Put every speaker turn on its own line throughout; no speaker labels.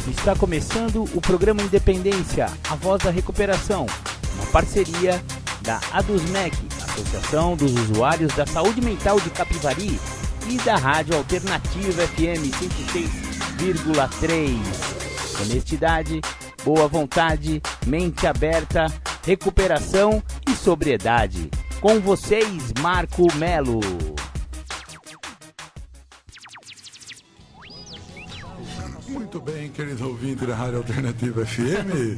Está começando o programa Independência, a voz da recuperação, uma parceria da ADUSMEC, Associação dos Usuários da Saúde Mental de Capivari, e da Rádio Alternativa FM 106,3. Honestidade, boa vontade, mente aberta, recuperação e sobriedade. Com vocês, Marco Melo.
Muito bem, querido ouvinte da Rádio Alternativa FM.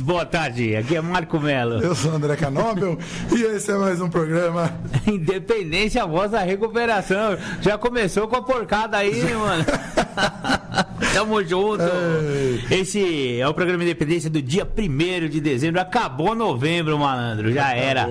Boa tarde, aqui é Marco Melo.
Eu sou André Canobel e esse é mais um programa
Independência, a voz da recuperação. Já começou com a porcada aí, mano. Tamo junto. Esse é o programa Independência do dia 1º de dezembro. Acabou novembro, malandro. Já era.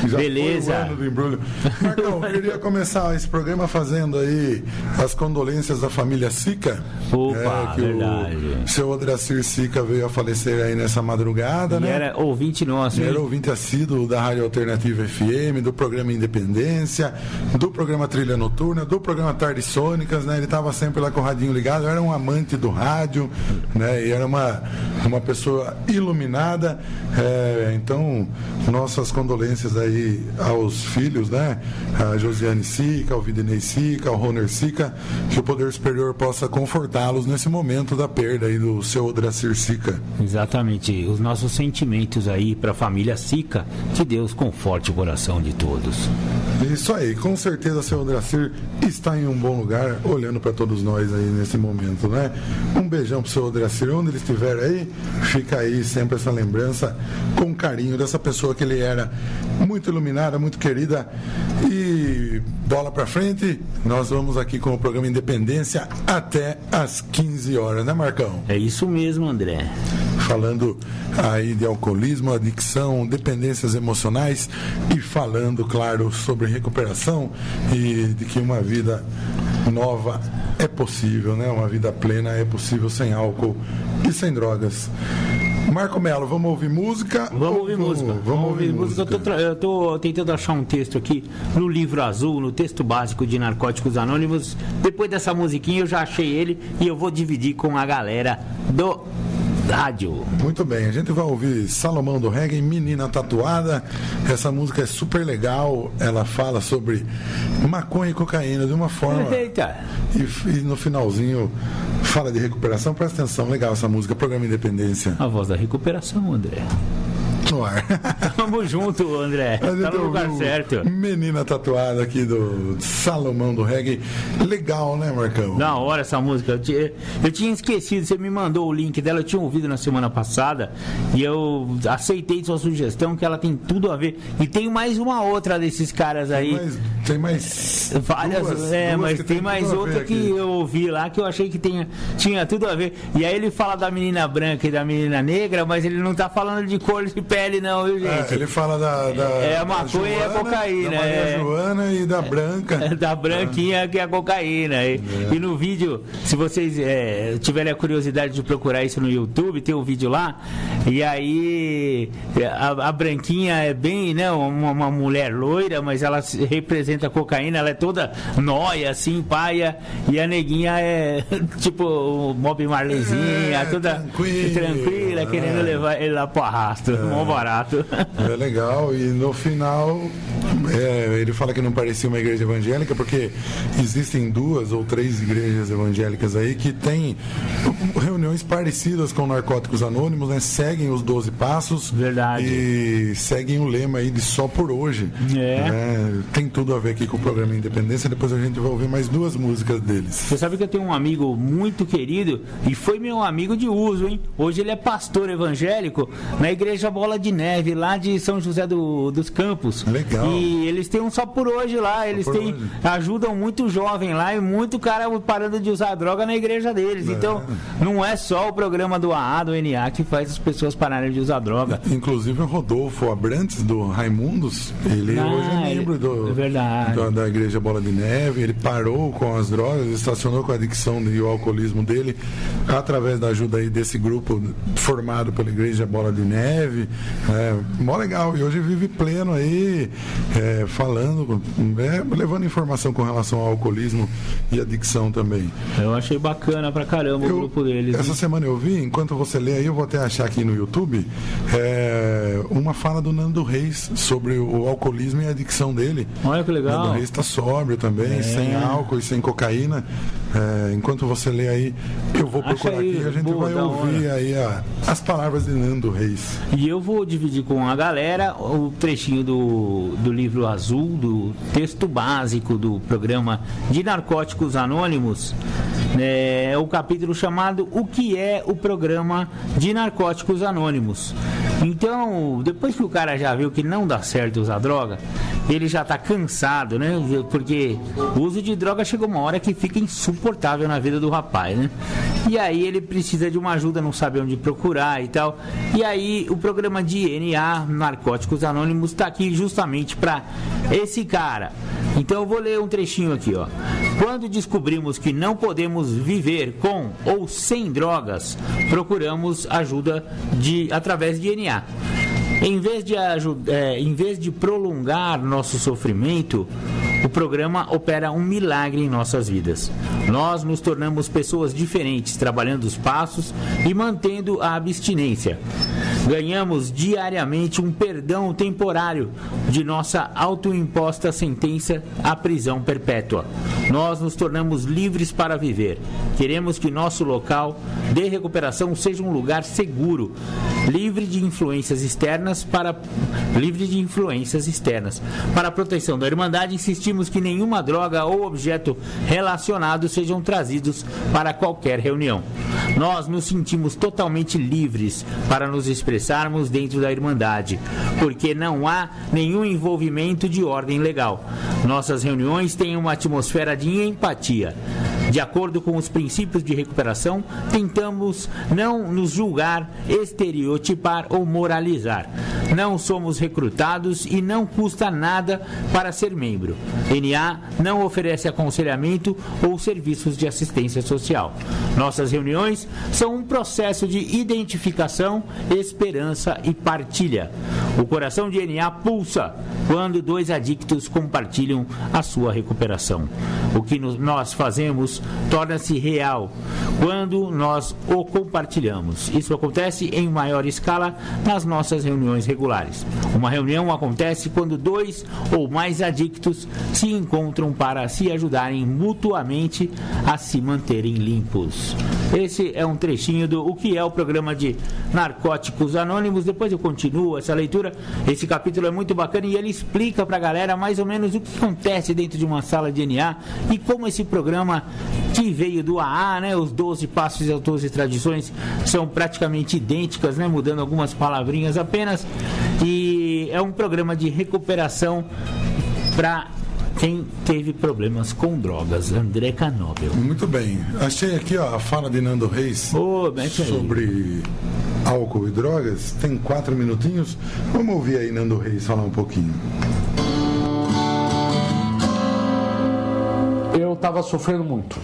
Já
beleza.
Foi o ano do embrulho. Marcão, eu queria começar esse programa fazendo aí as condolências da família Sica.
Opa,
que
verdade.
O seu Odracir Sica veio a falecer aí nessa madrugada,
e
né?
Era ouvinte nosso.
Era ouvinte assíduo da Rádio Alternativa FM, do programa Independência, do programa Trilha Noturna, do programa Tardes Sônicas, né? Ele estava sempre lá com o radinho ligado, era um amante do rádio, né? E era uma pessoa iluminada. Então, nossas condolências aí aos filhos, né? A Josiane Sica, ao Vidinei Sica, ao Roner Sica, que o Poder Superior possa confortá-los nesse momento da perda aí do seu Odracir Sica.
Exatamente, os nossos sentimentos aí para a família Sica, que Deus conforte o coração de todos.
Isso aí, com certeza seu Odracir está em um bom lugar, olhando para todos nós aí nesse momento, né? Um beijão pro seu Odracir, onde ele estiver aí, fica aí sempre essa lembrança com carinho dessa pessoa que ele era, muito iluminada, muito querida. E bola pra frente, nós vamos aqui com o programa Independência até às 15 horas, né, Marcão?
É isso mesmo, André.
Falando aí de alcoolismo, adicção, dependências emocionais e falando, claro, sobre recuperação e de que uma vida nova é possível, né? Uma vida plena é possível sem álcool e sem drogas. Marco Melo, vamos ouvir música?
Vamos ouvir música. Eu tô tentando achar um texto aqui no livro azul, no texto básico de Narcóticos Anônimos. Depois dessa musiquinha eu já achei ele e eu vou dividir com a galera do rádio.
Muito bem, a gente vai ouvir Salomão do Reggae, Menina Tatuada. Essa música é super legal, ela fala sobre maconha e cocaína de uma forma...
Eita!
E no finalzinho fala de recuperação. Presta atenção, legal essa música, programa Independência.
A voz da recuperação, André.
No ar.
Tamo junto, André. Tá no lugar certo.
Menina Tatuada aqui do Salomão do Reggae. Legal, né, Marcão?
Da hora essa música. Eu tinha esquecido, você me mandou o link dela, eu tinha ouvido na semana passada e eu aceitei sua sugestão, que ela tem tudo a ver. E tem mais uma outra desses caras aí.
Tem mais
várias,
duas
mas tem mais outra que eu ouvi lá que eu achei que tinha tudo a ver. E aí ele fala da menina branca e da menina negra, mas ele não tá falando de cor de pele não, viu, gente?
Ele fala da
a maconha e a cocaína.
Da Maria Joana e da branca.
Da branquinha que é a cocaína. E no vídeo, se vocês tiverem a curiosidade de procurar isso no YouTube, tem um vídeo lá, e aí a branquinha é bem, né, uma mulher loira, mas ela representa a cocaína, ela é toda nóia, assim, paia, e a neguinha é tipo o Bob Marleyzinha, toda tranquila, querendo levar ele lá pro arrasto, mó barato.
É legal, e no final ele fala que não parecia uma igreja evangélica, porque existem 2 ou 3 igrejas evangélicas aí que têm reuniões parecidas com Narcóticos Anônimos, né? Seguem os 12 passos.
Verdade.
E seguem o lema aí de só por hoje. Tem tudo a ver aqui com o programa Independência. Depois a gente vai ouvir mais 2 músicas deles.
Você sabe que eu tenho um amigo muito querido e foi meu amigo de uso, hein? Hoje ele é pastor evangélico na igreja Bola de Neve, lá de São José dos Campos.
Legal.
E eles têm um só por hoje lá. Eles ajudam muito jovem lá e muito cara parando de usar droga na igreja deles. Então, não é só o programa do AA, do NA, que faz as pessoas pararem de usar droga.
Inclusive o Rodolfo Abrantes, do Raimundos, ele hoje é membro da igreja Bola de Neve. Ele parou com as drogas, estacionou com a adicção e o alcoolismo dele através da ajuda aí desse grupo formado pela igreja Bola de Neve. Mó legal. E hoje vive pleno aí, falando, levando informação com relação ao alcoolismo e adicção também.
Eu achei bacana pra caramba o grupo deles.
Essa semana eu vi, enquanto você lê aí, eu vou até achar aqui no YouTube, uma fala do Nando Reis sobre o alcoolismo e a adicção dele.
Olha que legal.
O Nando Reis está sóbrio também, sem álcool e sem cocaína. Enquanto você lê aí, eu vou procurar aqui e a gente vai ouvir aí as palavras de Nando Reis.
E eu vou dividir com a galera o trechinho do livro azul, do texto básico do programa de Narcóticos Anônimos, o capítulo chamado O que é o programa de Narcóticos Anônimos. Então, depois que o cara já viu que não dá certo usar droga, ele já tá cansado, né? Porque o uso de droga chega uma hora que fica insuportável na vida do rapaz, né? E aí ele precisa de uma ajuda, não sabe onde procurar e tal. E aí o programa de NA, Narcóticos Anônimos, tá aqui justamente para esse cara. Então eu vou ler um trechinho aqui, ó. Quando descobrimos que não podemos viver com ou sem drogas, procuramos ajuda através de NA. Em vez de prolongar nosso sofrimento, o programa opera um milagre em nossas vidas. Nós nos tornamos pessoas diferentes, trabalhando os passos e mantendo a abstinência. Ganhamos diariamente um perdão temporário de nossa autoimposta sentença à prisão perpétua. Nós nos tornamos livres para viver. Queremos que nosso local de recuperação seja um lugar seguro, livre de influências externas. Para a proteção da Irmandade, insistimos que nenhuma droga ou objeto relacionado sejam trazidos para qualquer reunião. Nós nos sentimos totalmente livres para nos expressarmos dentro da Irmandade, porque não há nenhum envolvimento de ordem legal. Nossas reuniões têm uma atmosfera de empatia. De acordo com os princípios de recuperação, tentamos não nos julgar, estereotipar ou moralizar. Não somos recrutados e não custa nada para ser membro. NA não oferece aconselhamento ou serviços de assistência social. Nossas reuniões são um processo de identificação, esperança e partilha. O coração de NA pulsa quando dois adictos compartilham a sua recuperação. O que nós fazemos torna-se real quando nós o compartilhamos. Isso acontece em maior escala nas nossas reuniões regulares. Uma reunião acontece quando dois ou mais adictos se encontram para se ajudarem mutuamente a se manterem limpos. Esse é um trechinho do O que é o programa de Narcóticos Anônimos. Depois eu continuo essa leitura. Esse capítulo é muito bacana e ele explica pra galera mais ou menos o que acontece dentro de uma sala de NA e como esse programa que veio do AA, né, os 12 passos e as 12 tradições são praticamente idênticas, né, mudando algumas palavrinhas apenas, e é um programa de recuperação para quem teve problemas com drogas. André Canóbel.
Muito bem, achei aqui a fala de Nando Reis sobre álcool e drogas, tem 4 minutinhos, vamos ouvir aí Nando Reis falar um pouquinho.
Eu estava sofrendo muito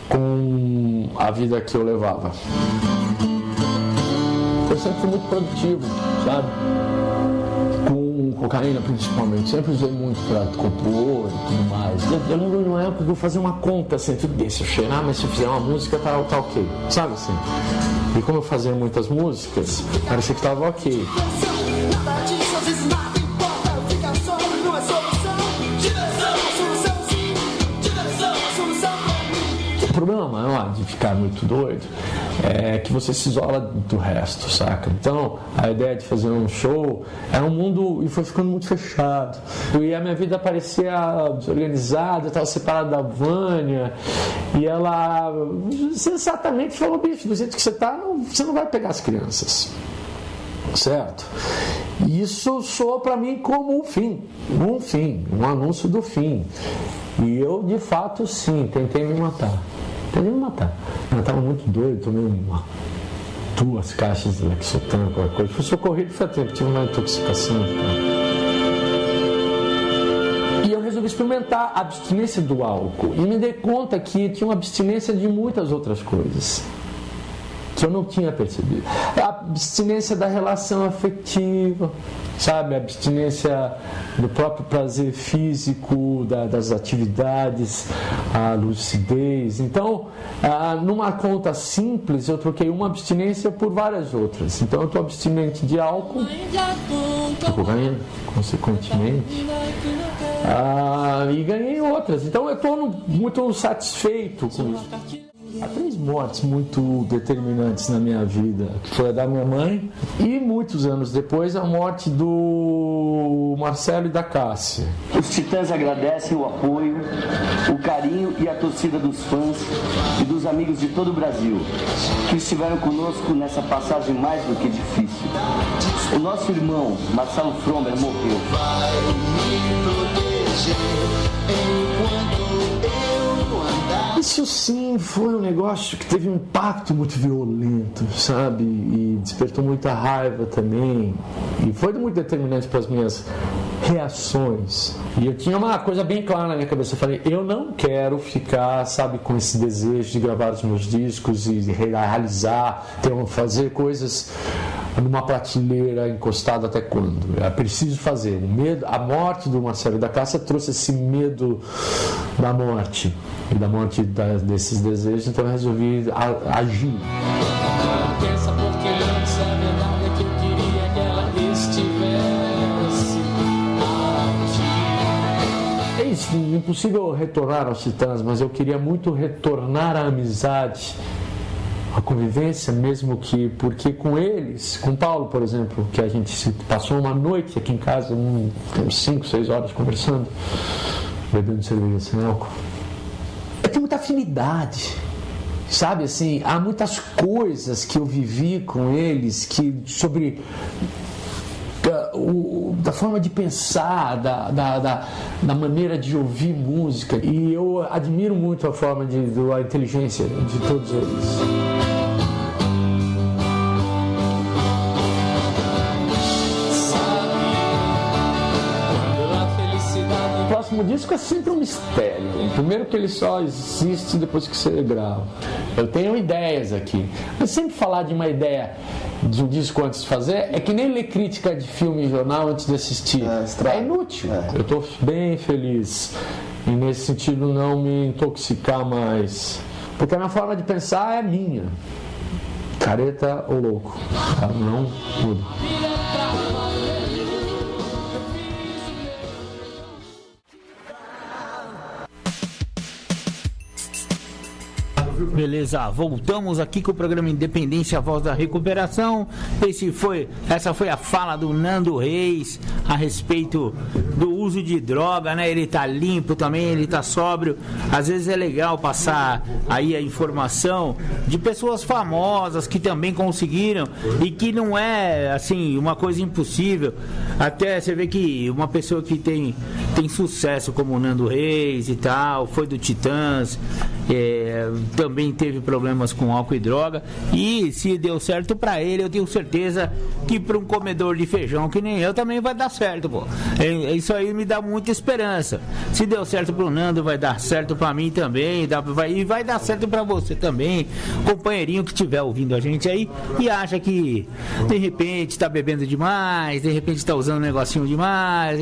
com a vida que eu levava. Eu sempre fui muito produtivo, sabe? Com cocaína principalmente, sempre usei muito para compor e tudo mais. Eu lembro de uma época que eu fazia uma conta assim, tudo bem, se eu cheirar, mas se eu fizer uma música tá ok, sabe assim? E como eu fazia muitas músicas, parecia que estava ok. O problema maior de ficar muito doido é que você se isola do resto, saca? Então, a ideia de fazer um show era um mundo e foi ficando muito fechado. E a minha vida parecia desorganizada, eu estava separado da Vânia e ela sensatamente falou: bicho, do jeito que você está, você não vai pegar as crianças. Certo? E isso soou para mim como um anúncio do fim. E eu, de fato, sim, tentei me matar. Eu estava muito doido, tomei 2 caixas de Lexotan, qualquer coisa. Fui socorrido, foi a tempo, tive uma intoxicação. E eu resolvi experimentar a abstinência do álcool. E me dei conta que tinha uma abstinência de muitas outras coisas. que eu não tinha percebido. A abstinência da relação afetiva, sabe? A abstinência do próprio prazer físico, das atividades, a lucidez. Então, numa conta simples, eu troquei uma abstinência por várias outras. Então, eu estou abstinente de álcool, de cocaína, consequentemente, e ganhei outras. Então, eu estou muito satisfeito com isso. Há 3 mortes muito determinantes na minha vida, que foi a da minha mãe e muitos anos depois a morte do Marcelo e da Cássia.
Os Titãs agradecem o apoio, o carinho e a torcida dos fãs e dos amigos de todo o Brasil, que estiveram conosco nessa passagem mais do que difícil. O nosso irmão, Marcelo Fromber, morreu. Vai me proteger enquanto eu andar.
Isso sim foi um negócio que teve um impacto muito violento, sabe? E despertou muita raiva também. E foi muito determinante para as minhas reações. E eu tinha uma coisa bem clara na minha cabeça. Eu falei, eu não quero ficar, sabe, com esse desejo de gravar os meus discos e realizar, fazer coisas numa prateleira encostada até quando? É preciso fazer. O medo, a morte do Marcelo e da Cássia trouxe esse medo da morte e da morte desses desejos, então eu resolvi agir. Pensa porque antes a verdade é que eu queria que ela estivesse aqui. É isso, impossível retornar aos Titãs, mas eu queria muito retornar à amizade, a convivência, mesmo que, porque com eles, com o Paulo, por exemplo, que a gente passou uma noite aqui em casa, uns 5, 6 horas conversando, bebendo cerveja sem álcool. Eu tenho muita afinidade, sabe, assim, há muitas coisas que eu vivi com eles, que sobre da forma de pensar, da maneira de ouvir música, e eu admiro muito a forma a inteligência de todos eles. O próximo disco é sempre um mistério. Primeiro que ele só existe depois que você grava. Eu tenho ideias aqui. Mas sempre falar de uma ideia de um disco antes de fazer é que nem ler crítica de filme e jornal antes de assistir. É inútil. Eu estou bem feliz e nesse sentido não me intoxicar mais. Porque a minha forma de pensar é minha. Careta ou louco. Ela não muda.
Beleza, voltamos aqui com o programa Independência, a Voz da Recuperação. Essa foi a fala do Nando Reis a respeito do uso de droga, né? Ele tá limpo também, ele tá sóbrio. Às vezes é legal passar aí a informação de pessoas famosas que também conseguiram e que não é, assim, uma coisa impossível. Até você vê que uma pessoa que tem sucesso como o Nando Reis e tal, foi do Titãs, também teve problemas com álcool e droga, e se deu certo pra ele, eu tenho certeza que pra um comedor de feijão que nem eu também vai dar certo, pô. Isso aí me dá muita esperança. Se deu certo pro Nando, vai dar certo pra mim também, e vai dar certo pra você também, companheirinho que estiver ouvindo a gente aí e acha que de repente tá bebendo demais, de repente tá usando um negocinho demais,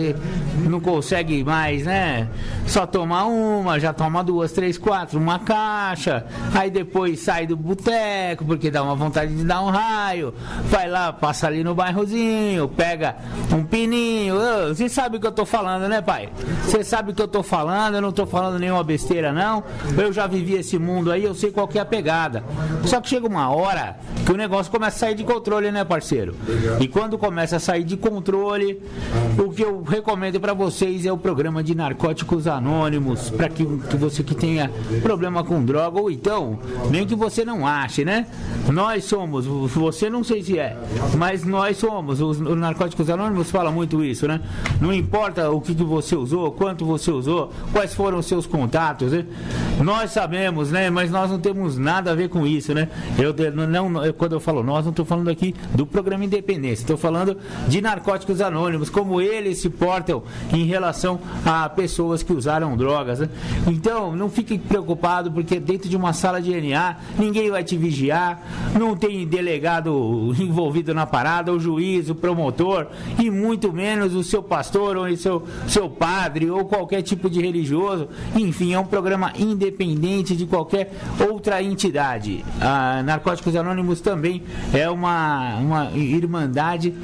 não consegue mais, né? Só tomar uma, já toma 2, 3, 4, uma caixa, aí depois sai do boteco porque dá uma vontade de dar um raio, vai lá, passa ali no bairrozinho, pega um pininho. Você sabe o que eu tô falando, né, pai? Você sabe o que eu tô falando, eu não tô falando nenhuma besteira, não. Eu já vivi esse mundo aí, eu sei qual que é a pegada. Só que chega uma hora que o negócio começa a sair de controle, né, parceiro? E quando começa a sair de controle, o que eu recomendo pra vocês é o programa de Narcóticos Anônimos, pra que você que tenha problema com droga, ou então, nem que você não ache, né? Nós somos, você não sei se é, mas nós somos, os Narcóticos Anônimos fala muito isso, né? Não importa o que você usou, quanto você usou, quais foram os seus contatos, né? Nós sabemos, né? Mas nós não temos nada a ver com isso, né? Quando eu falo nós, não estou falando aqui do programa Independência. Estou falando de Narcóticos Anônimos, como eles se portam em relação a pessoas que usaram drogas, né? Então, não fique preocupado, porque dentro de uma sala de NA, ninguém vai te vigiar, não tem delegado envolvido na parada, o juiz, o promotor, e muito menos o seu pastor, ou o seu padre, ou qualquer tipo de religioso. Enfim, é um programa independente de qualquer outra entidade. A Narcóticos Anônimos também é uma irmandade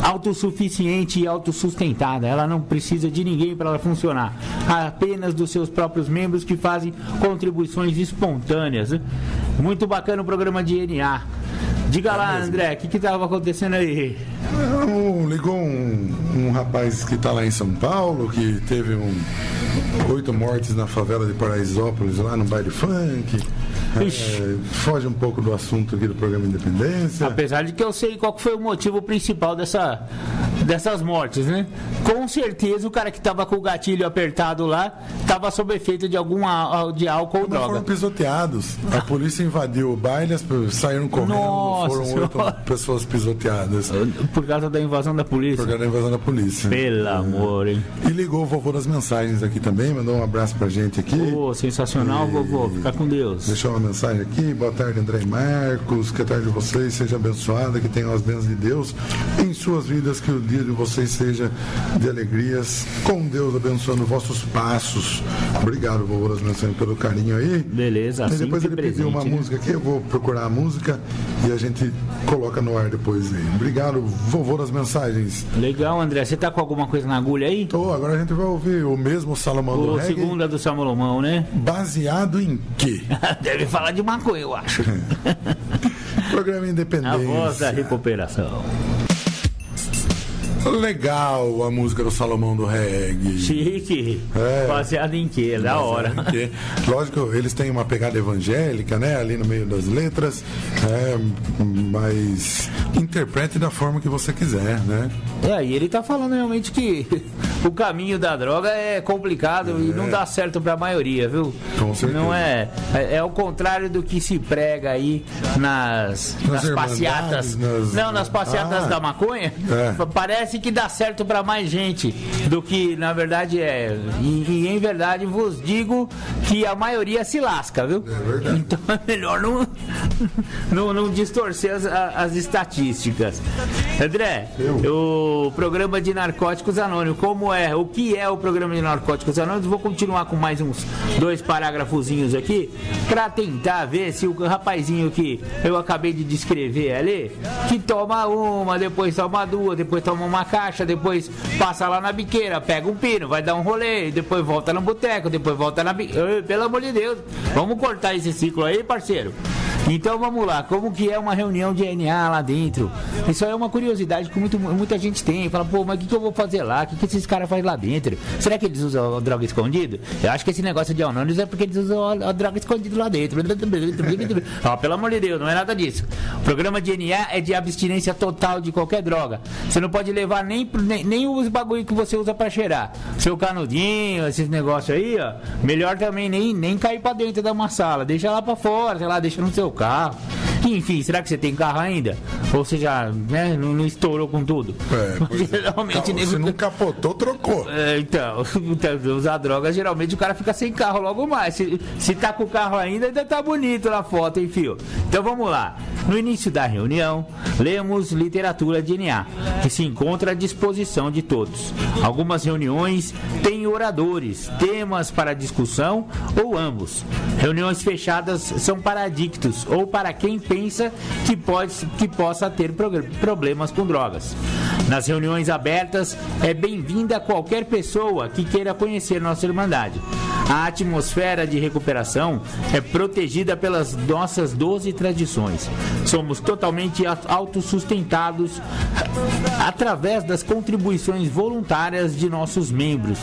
autossuficiente e autossustentada. Ela não precisa de ninguém para ela funcionar, apenas dos seus próprios membros, que fazem contribuições espontâneas, né? Muito bacana o programa de NA. Diga lá, André, o que estava acontecendo aí?
Ligou um rapaz que está lá em São Paulo, que teve 8 mortes na favela de Paraisópolis, lá no baile funk. Foge um pouco do assunto aqui do programa Independência.
Apesar de que eu sei qual foi o motivo principal dessas mortes, né? Com certeza o cara que estava com o gatilho apertado lá estava sob efeito de álcool ou droga.
Foram pisoteados. A polícia invadiu o baile, saíram correndo.
Nossa,
foram 8 pessoas pisoteadas.
Por causa da invasão da polícia?
Por causa da invasão da polícia.
Pelo amor, hein?
E ligou o vovô das mensagens aqui também, mandou um abraço pra gente aqui.
Sensacional, vovô. Fica com Deus.
Deixou uma mensagem aqui. Boa tarde, André e Marcos. Que a tarde de vocês seja abençoada, que tenham as bênçãos de Deus em suas vidas, que o dia de vocês seja de alegrias, com Deus abençoando vossos passos. Obrigado, vovô das mensagens, pelo carinho aí.
Beleza,
assim. E depois ele
presente,
pediu uma música aqui, eu vou procurar a música e a gente coloca no ar depois aí. Obrigado, vovô das mensagens.
Legal, André. Você tá com alguma coisa na agulha aí?
Tô, agora a gente vai ouvir o mesmo Salomão do Reggae.
Segunda do Salomão, né?
Baseado em quê?
Deve falar de maconha, eu acho.
Programa Independência.
A voz da recuperação.
Legal a música do Salomão do Reggae.
Chique. Baseado em quê? Da hora.
Lógico, eles têm uma pegada evangélica, né? Ali no meio das letras. Mas interprete da forma que você quiser, né?
E ele tá falando realmente que o caminho da droga é complicado e não dá certo pra maioria, viu?
Com certeza.
Não é o contrário do que se prega aí nas passeatas. Nas passeatas da maconha. Parece que dá certo pra mais gente do que na verdade é. E em verdade vos digo que a maioria se lasca, viu?
É verdade.
Então é melhor não distorcer as estatísticas. André, o programa de Narcóticos Anônimos, o que é o programa de Narcóticos Anônimos? Vou continuar com mais uns 2 parágrafozinhos aqui pra tentar ver se o rapazinho que eu acabei de descrever ali, que toma uma, depois toma 2, depois toma uma caixa, depois passa lá na biqueira, pega um pino, vai dar um rolê, depois volta no boteco, depois volta na biqueira. Pelo amor de Deus, vamos cortar esse ciclo aí, parceiro. Então vamos lá, como que é uma reunião de NA lá dentro? Isso aí é uma curiosidade que muita gente tem. Fala, pô, mas o que eu vou fazer lá? O que esses caras fazem lá dentro? Será que eles usam a droga escondida? Eu acho que esse negócio de anônimos é porque eles usam a droga escondida lá dentro. Pelo amor de Deus, não é nada disso. O programa de NA é de abstinência total de qualquer droga. Você não pode levar nem os bagulho que você usa pra cheirar. Seu canudinho, esses negócios aí, ó. Melhor também nem cair pra dentro da uma sala. Deixa lá pra fora, sei lá, deixa no seu carro. Enfim, será que você tem carro ainda? Ou você já não estourou com tudo?
Geralmente se não capotou, trocou.
Então, usar drogas, geralmente o cara fica sem carro logo mais. Se tá com o carro ainda tá bonito na foto, hein, fio? Então vamos lá. No início da reunião, lemos literatura de NA, que se encontra à disposição de todos. Algumas reuniões têm oradores, temas para discussão ou ambos. Reuniões fechadas são para adictos ou para quem pensa que possa ter problemas com drogas. Nas reuniões abertas, é bem-vinda qualquer pessoa que queira conhecer nossa Irmandade. A atmosfera de recuperação é protegida pelas nossas 12 tradições. Somos totalmente autossustentados através das contribuições voluntárias de nossos membros.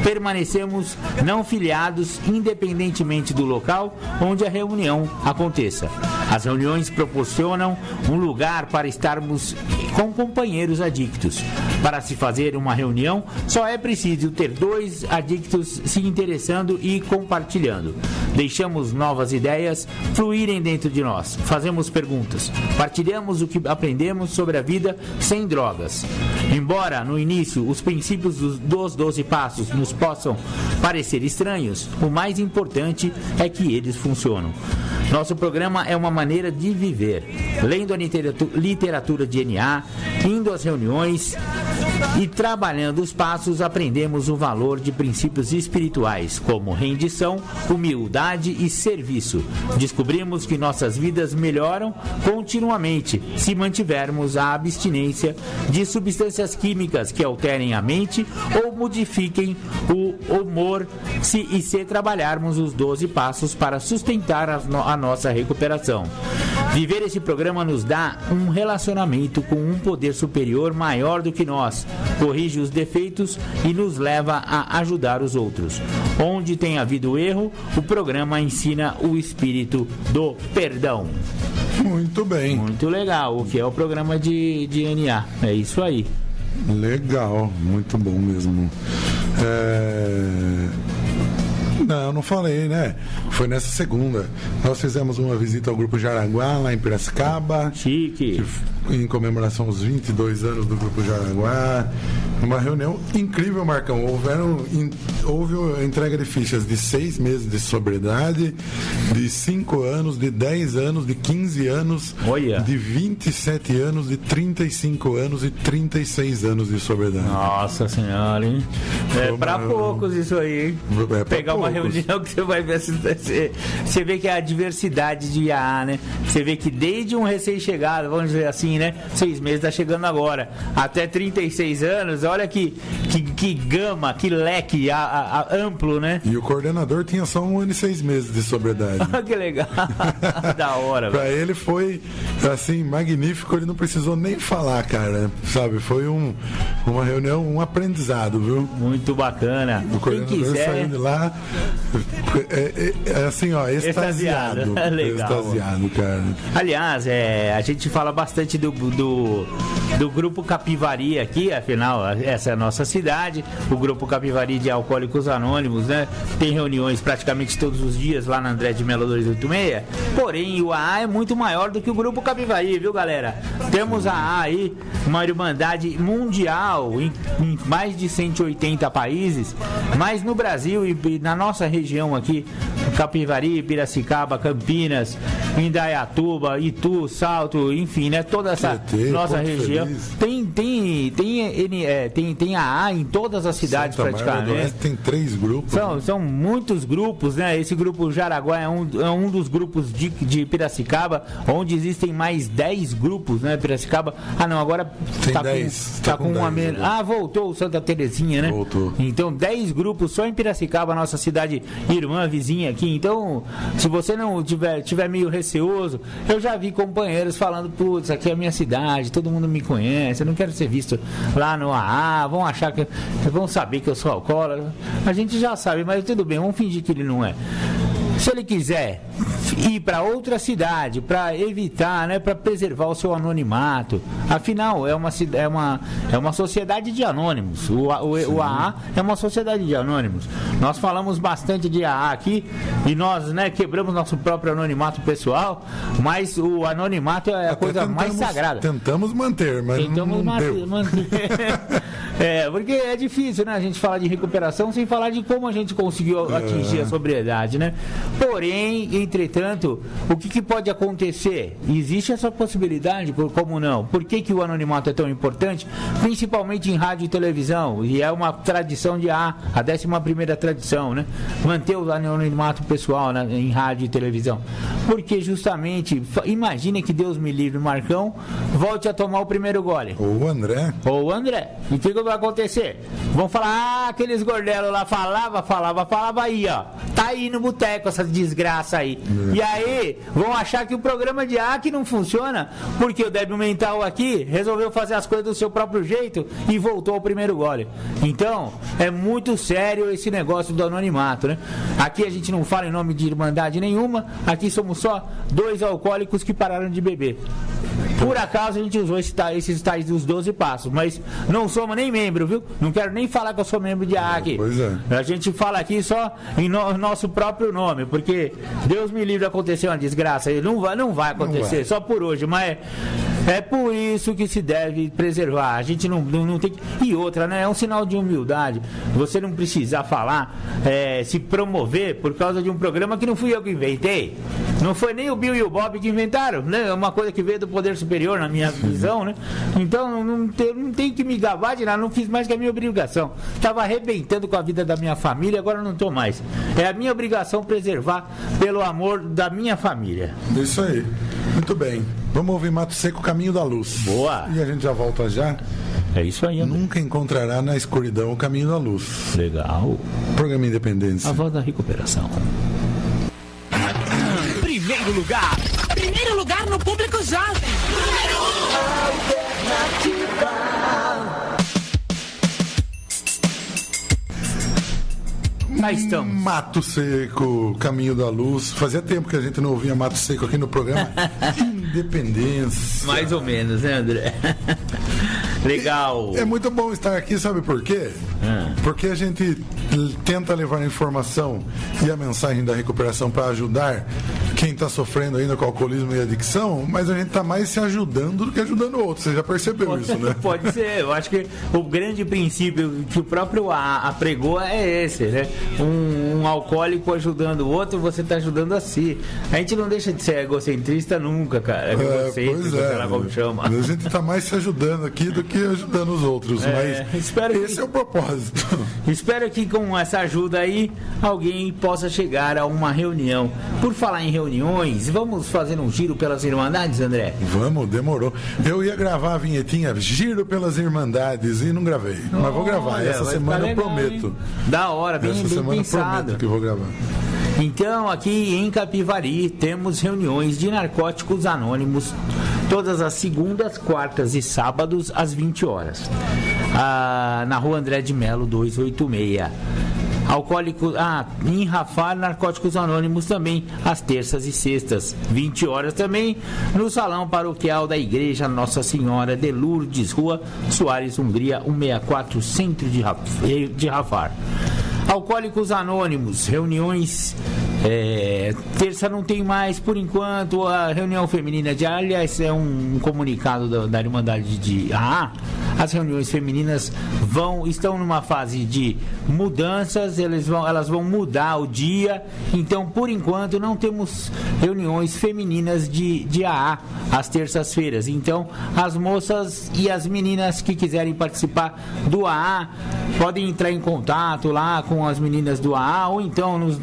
Permanecemos não filiados independentemente do local onde a reunião aconteça. As reuniões proporcionam um lugar para estarmos com companheiros adictos. Para se fazer uma reunião, só é preciso ter 2 adictos se interessando e compartilhando. Deixamos novas ideias fluírem dentro de nós. Fazemos perguntas. Partilhamos o que aprendemos sobre a vida sem drogas. Embora, no início, os princípios dos 12 passos nos possam parecer estranhos, o mais importante é que eles funcionam. Nosso programa é uma maneira de viver. Lendo a literatura de NA, indo às reuniões e trabalhando os passos, aprendemos o valor de princípios espirituais, como rendição, humildade e serviço. Descobrimos que nossas vidas melhoram continuamente se mantivermos a abstinência de substâncias químicas que alterem a mente ou modifiquem o humor e se trabalharmos os 12 passos para sustentar a nossa recuperação. Viver esse programa nos dá um relacionamento com um poder superior maior do que nós, corrige os defeitos e nos leva a ajudar os outros. Onde tem havido erro, o programa ensina o espírito do perdão.
Muito bem.
Muito legal, o que é o programa de NA. É isso aí.
Legal, muito bom mesmo. Não, não falei, né? Foi nessa segunda. Nós fizemos uma visita ao Grupo Jaraguá, lá em Piracicaba.
Chique.
Em comemoração aos 22 anos do Grupo Jaraguá. Uma reunião incrível, Marcão. Houve a entrega de fichas de 6 meses de sobriedade, de 5 anos, de 10 anos, de 15 anos,
Olha.
de 27 anos, de 35 anos e 36 anos de sobriedade.
Nossa senhora, hein? É pra poucos isso aí, hein?
É pra
pegar uma
poucos.
reunião que você vai ver. Você vê que é a diversidade de IAA, né? Você vê que desde um recém-chegado, vamos dizer assim, né? 6 meses tá chegando agora, até 36 anos, olha que gama, que leque amplo, né?
E o coordenador tinha só 1 ano e 6 meses de sobriedade.
Que legal. Da hora,
Pra
velho.
ele foi, assim, magnífico, ele não precisou nem falar, cara, sabe? Foi uma reunião, um aprendizado, viu?
Muito bacana.
O
Quem
coordenador
quiser,
saindo de lá, assim, ó, extasiado.
Legal.
Extasiado, cara.
Aliás, a gente fala bastante do Grupo Capivari aqui, afinal, essa é a nossa cidade, o Grupo Capivari de Alcoólicos Anônimos, né? Tem reuniões praticamente todos os dias lá na André de Melo 286, porém o AA é muito maior do que o Grupo Capivari, viu, galera? Temos a AA aí, uma irmandade mundial em mais de 180 países, mas no Brasil e na nossa região aqui, Capivari, Piracicaba, Campinas, Indaiatuba, Itu, Salto, enfim, né? Toda essa
Tietê,
nossa
Porto
região
Feliz.
tem AA em todas as cidades
Santa Bárbara do
praticamente.
Oeste tem 3 grupos.
São muitos grupos, né? Esse grupo Jaraguá é um dos grupos de Piracicaba, onde existem mais 10 grupos, né? Piracicaba. Ah, não, agora
Tem
tá
10,
tá
tá
com
com
uma
10
menos.
agora.
Ah, voltou o Santa Terezinha, né?
Voltou.
Então, 10 grupos só em Piracicaba, nossa cidade irmã, vizinha aqui. Então, se você não tiver meio receoso, eu já vi companheiros falando, putz, aqui é a minha cidade, todo mundo me conhece, eu não quero ser visto lá no AA, vão saber que eu sou alcoólatra. A gente já sabe, mas tudo bem, vamos fingir que ele não é. Se ele quiser ir para outra cidade, para evitar, né, para preservar o seu anonimato, afinal é uma sociedade de anônimos. O AA é uma sociedade de anônimos. Nós falamos bastante de AA aqui e nós, né, quebramos nosso próprio anonimato pessoal, mas o anonimato é a
Até
coisa mais sagrada.
Tentamos manter, mas
Tentamos
não deu.
manter. Porque é difícil, né? A gente falar de recuperação sem falar de como a gente conseguiu atingir a sobriedade, né? Porém, entretanto, o que pode acontecer? Existe essa possibilidade, como não? Por que o anonimato é tão importante? Principalmente em rádio e televisão, e é uma tradição de a 11ª tradição, né? Manter o anonimato pessoal, né, em rádio e televisão. Porque justamente, imagine que Deus me livre, Marcão volte a tomar o primeiro gole.
O André,
Ou André, e o que vai acontecer? Vão falar, aqueles gordelos lá falava aí, ó. Tá aí no boteco essa desgraça aí. E aí, vão achar que o programa de A que não funciona, porque o débil mental aqui resolveu fazer as coisas do seu próprio jeito e voltou ao primeiro gole. Então, é muito sério esse negócio do anonimato, né? Aqui a gente não fala em nome de irmandade nenhuma, aqui somos só 2 alcoólicos que pararam de beber. Por acaso a gente usou esses tais dos 12 passos, mas não somos nem membro, viu? Não quero nem falar que eu sou membro de AA aqui.
Pois é.
A gente fala aqui só em nosso próprio nome, porque Deus me livre de acontecer uma desgraça. Não vai acontecer, só por hoje, mas é por isso que se deve preservar. A gente não tem que... E outra, né? É um sinal de humildade. Você não precisar falar, se promover por causa de um programa que não fui eu que inventei. Não foi nem o Bill e o Bob que inventaram, né? É uma coisa que veio do poder superior, na minha visão, né? Então não tem que me gabar de nada, não fiz mais que a minha obrigação. Estava arrebentando com a vida da minha família, agora não estou mais. É a minha obrigação preservar pelo amor da minha família.
Isso aí. Muito bem. Vamos ouvir Mato Seco, Caminho da Luz.
Boa.
E a gente já volta já.
É isso aí, André.
Nunca encontrará na escuridão o caminho da luz.
Legal.
Programa Independência.
A voz da recuperação. Primeiro lugar.
Primeiro lugar no público jovem.
Nós estamos.
Mato Seco, Caminho da Luz. Fazia tempo que a gente não ouvia Mato Seco aqui no programa Independência.
Mais ou menos, né, André? Legal.
É muito bom estar aqui, sabe por quê? Porque a gente tenta levar a informação e a mensagem da recuperação para ajudar quem está sofrendo ainda com alcoolismo e adicção, mas a gente está mais se ajudando do que ajudando o outro. Você já percebeu isso, né?
Pode ser. Eu acho que o grande princípio que o próprio AA pregou é esse, né? Um alcoólico ajudando o outro, você está ajudando a si. A gente não deixa de ser egocentrista nunca, cara.
Pois
sei lá como chama.
A gente está mais se ajudando aqui do que ajudando os outros, mas esse é o propósito.
Espero que com essa ajuda aí alguém possa chegar a uma reunião. Por falar em reuniões, vamos fazer um giro pelas Irmandades, André?
Vamos, demorou. Eu ia gravar a vinhetinha Giro pelas Irmandades e não gravei, mas vou gravar. Essa semana eu prometo.
Hein? Da hora, bem pensado.
Prometo que vou gravar.
Então, aqui em Capivari, temos reuniões de narcóticos anônimos todas as segundas, quartas e sábados, às 20 horas. Na rua André de Melo, 286. Em Rafar, Narcóticos Anônimos também, às terças e sextas, 20 horas também, no Salão Paroquial da Igreja Nossa Senhora de Lourdes, Rua Soares, Hungria, 164, centro de Rafar. Alcoólicos Anônimos, reuniões, terça não tem mais, por enquanto, a reunião feminina aliás, é um comunicado da Irmandade de AA. As reuniões femininas estão numa fase de mudanças, elas vão mudar o dia, então por enquanto não temos reuniões femininas de AA às terças-feiras. Então as moças e as meninas que quiserem participar do AA podem entrar em contato lá com as meninas do AA ou então no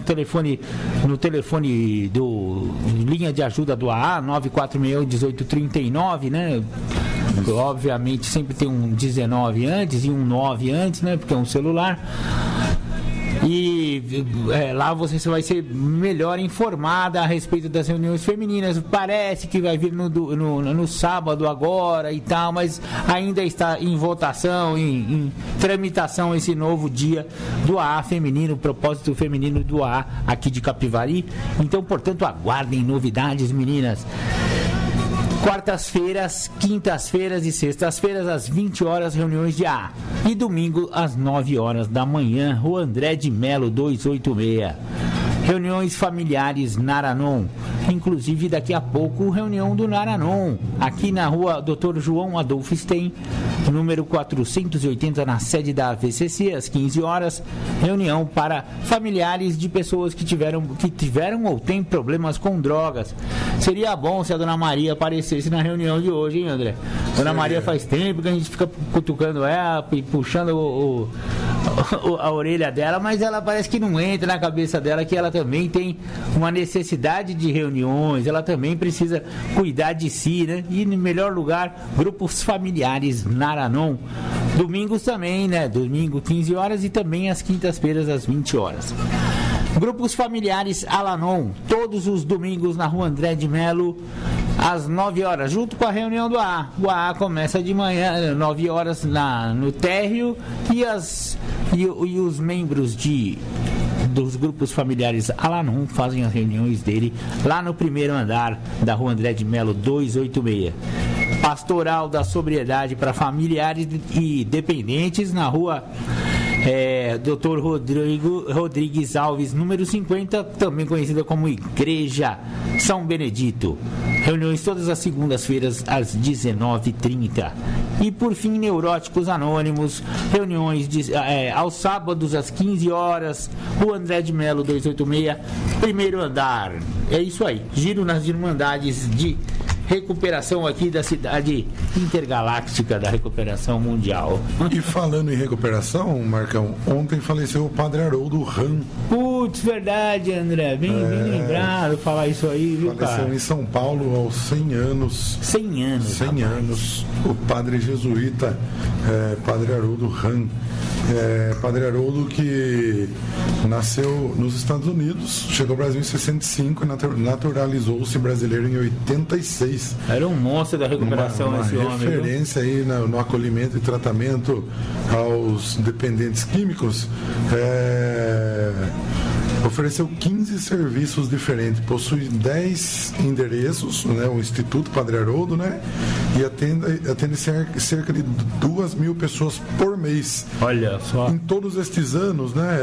telefone do linha de ajuda do AA, 9461-1839, né? Obviamente sempre tem um 19 antes e um 9 antes, né? Porque é um celular. E lá você vai ser melhor informada a respeito das reuniões femininas. Parece que vai vir no sábado agora e tal, mas ainda está em votação, em tramitação esse novo dia do AA feminino, o propósito feminino do AA aqui de Capivari. Então, portanto, aguardem novidades, meninas. Quartas-feiras, quintas-feiras e sextas-feiras, às 20 horas, reuniões de AA. E domingo, às 9 horas da manhã, Rua André de Melo, 286. Reuniões familiares Naranon. Inclusive, daqui a pouco, reunião do Naranon. Aqui na rua Dr. João Adolfo Stein, número 480, na sede da AVCC, às 15 horas. Reunião para familiares de pessoas que tiveram ou têm problemas com drogas. Seria bom se a Dona Maria aparecesse na reunião de hoje, hein, André? Dona Maria faz tempo que a gente fica cutucando ela e puxando a orelha dela, mas ela parece que não entra na cabeça dela que ela também tem uma necessidade de reuniões, ela também precisa cuidar de si, né? E no melhor lugar, grupos familiares Naranon. Domingos também, né? Domingo 15 horas e também às quintas-feiras às 20 horas. Grupos familiares Alanon, todos os domingos na rua André de Melo, às 9 horas, junto com a reunião do AA. O AA começa de manhã, 9 horas no térreo, e os membros dos grupos familiares Alanon fazem as reuniões dele lá no primeiro andar da rua André de Melo, 286. pastoral da sobriedade para familiares e dependentes na rua Dr. Rodrigues Alves, número 50, também conhecida como Igreja São Benedito. Reuniões todas as segundas-feiras às 19h30. E por fim, Neuróticos Anônimos, reuniões aos sábados às 15 horas, Rua André de Melo 286, primeiro andar. É isso aí, giro nas Irmandades de recuperação aqui da cidade intergaláctica da recuperação mundial.
E falando em recuperação, Marcão, ontem faleceu o Padre Haroldo Ram.
Putz, verdade, André, bem lembrado falar isso aí, viu,
faleceu
cara?
em São Paulo aos 100 anos.
100 anos,
100 anos. O padre jesuíta, Padre Haroldo Ram. Padre Haroldo, que nasceu nos Estados Unidos, chegou ao Brasil em 65 e naturalizou-se brasileiro em 86.
Era um monstro da recuperação esse homem. Uma
referência aí no acolhimento e tratamento aos dependentes químicos. Ofereceu 15 serviços diferentes, possui 10 endereços, né, o Instituto Padre Haroldo, né, e atende cerca de 2.000 pessoas por mês.
Olha só.
Em todos estes anos, né,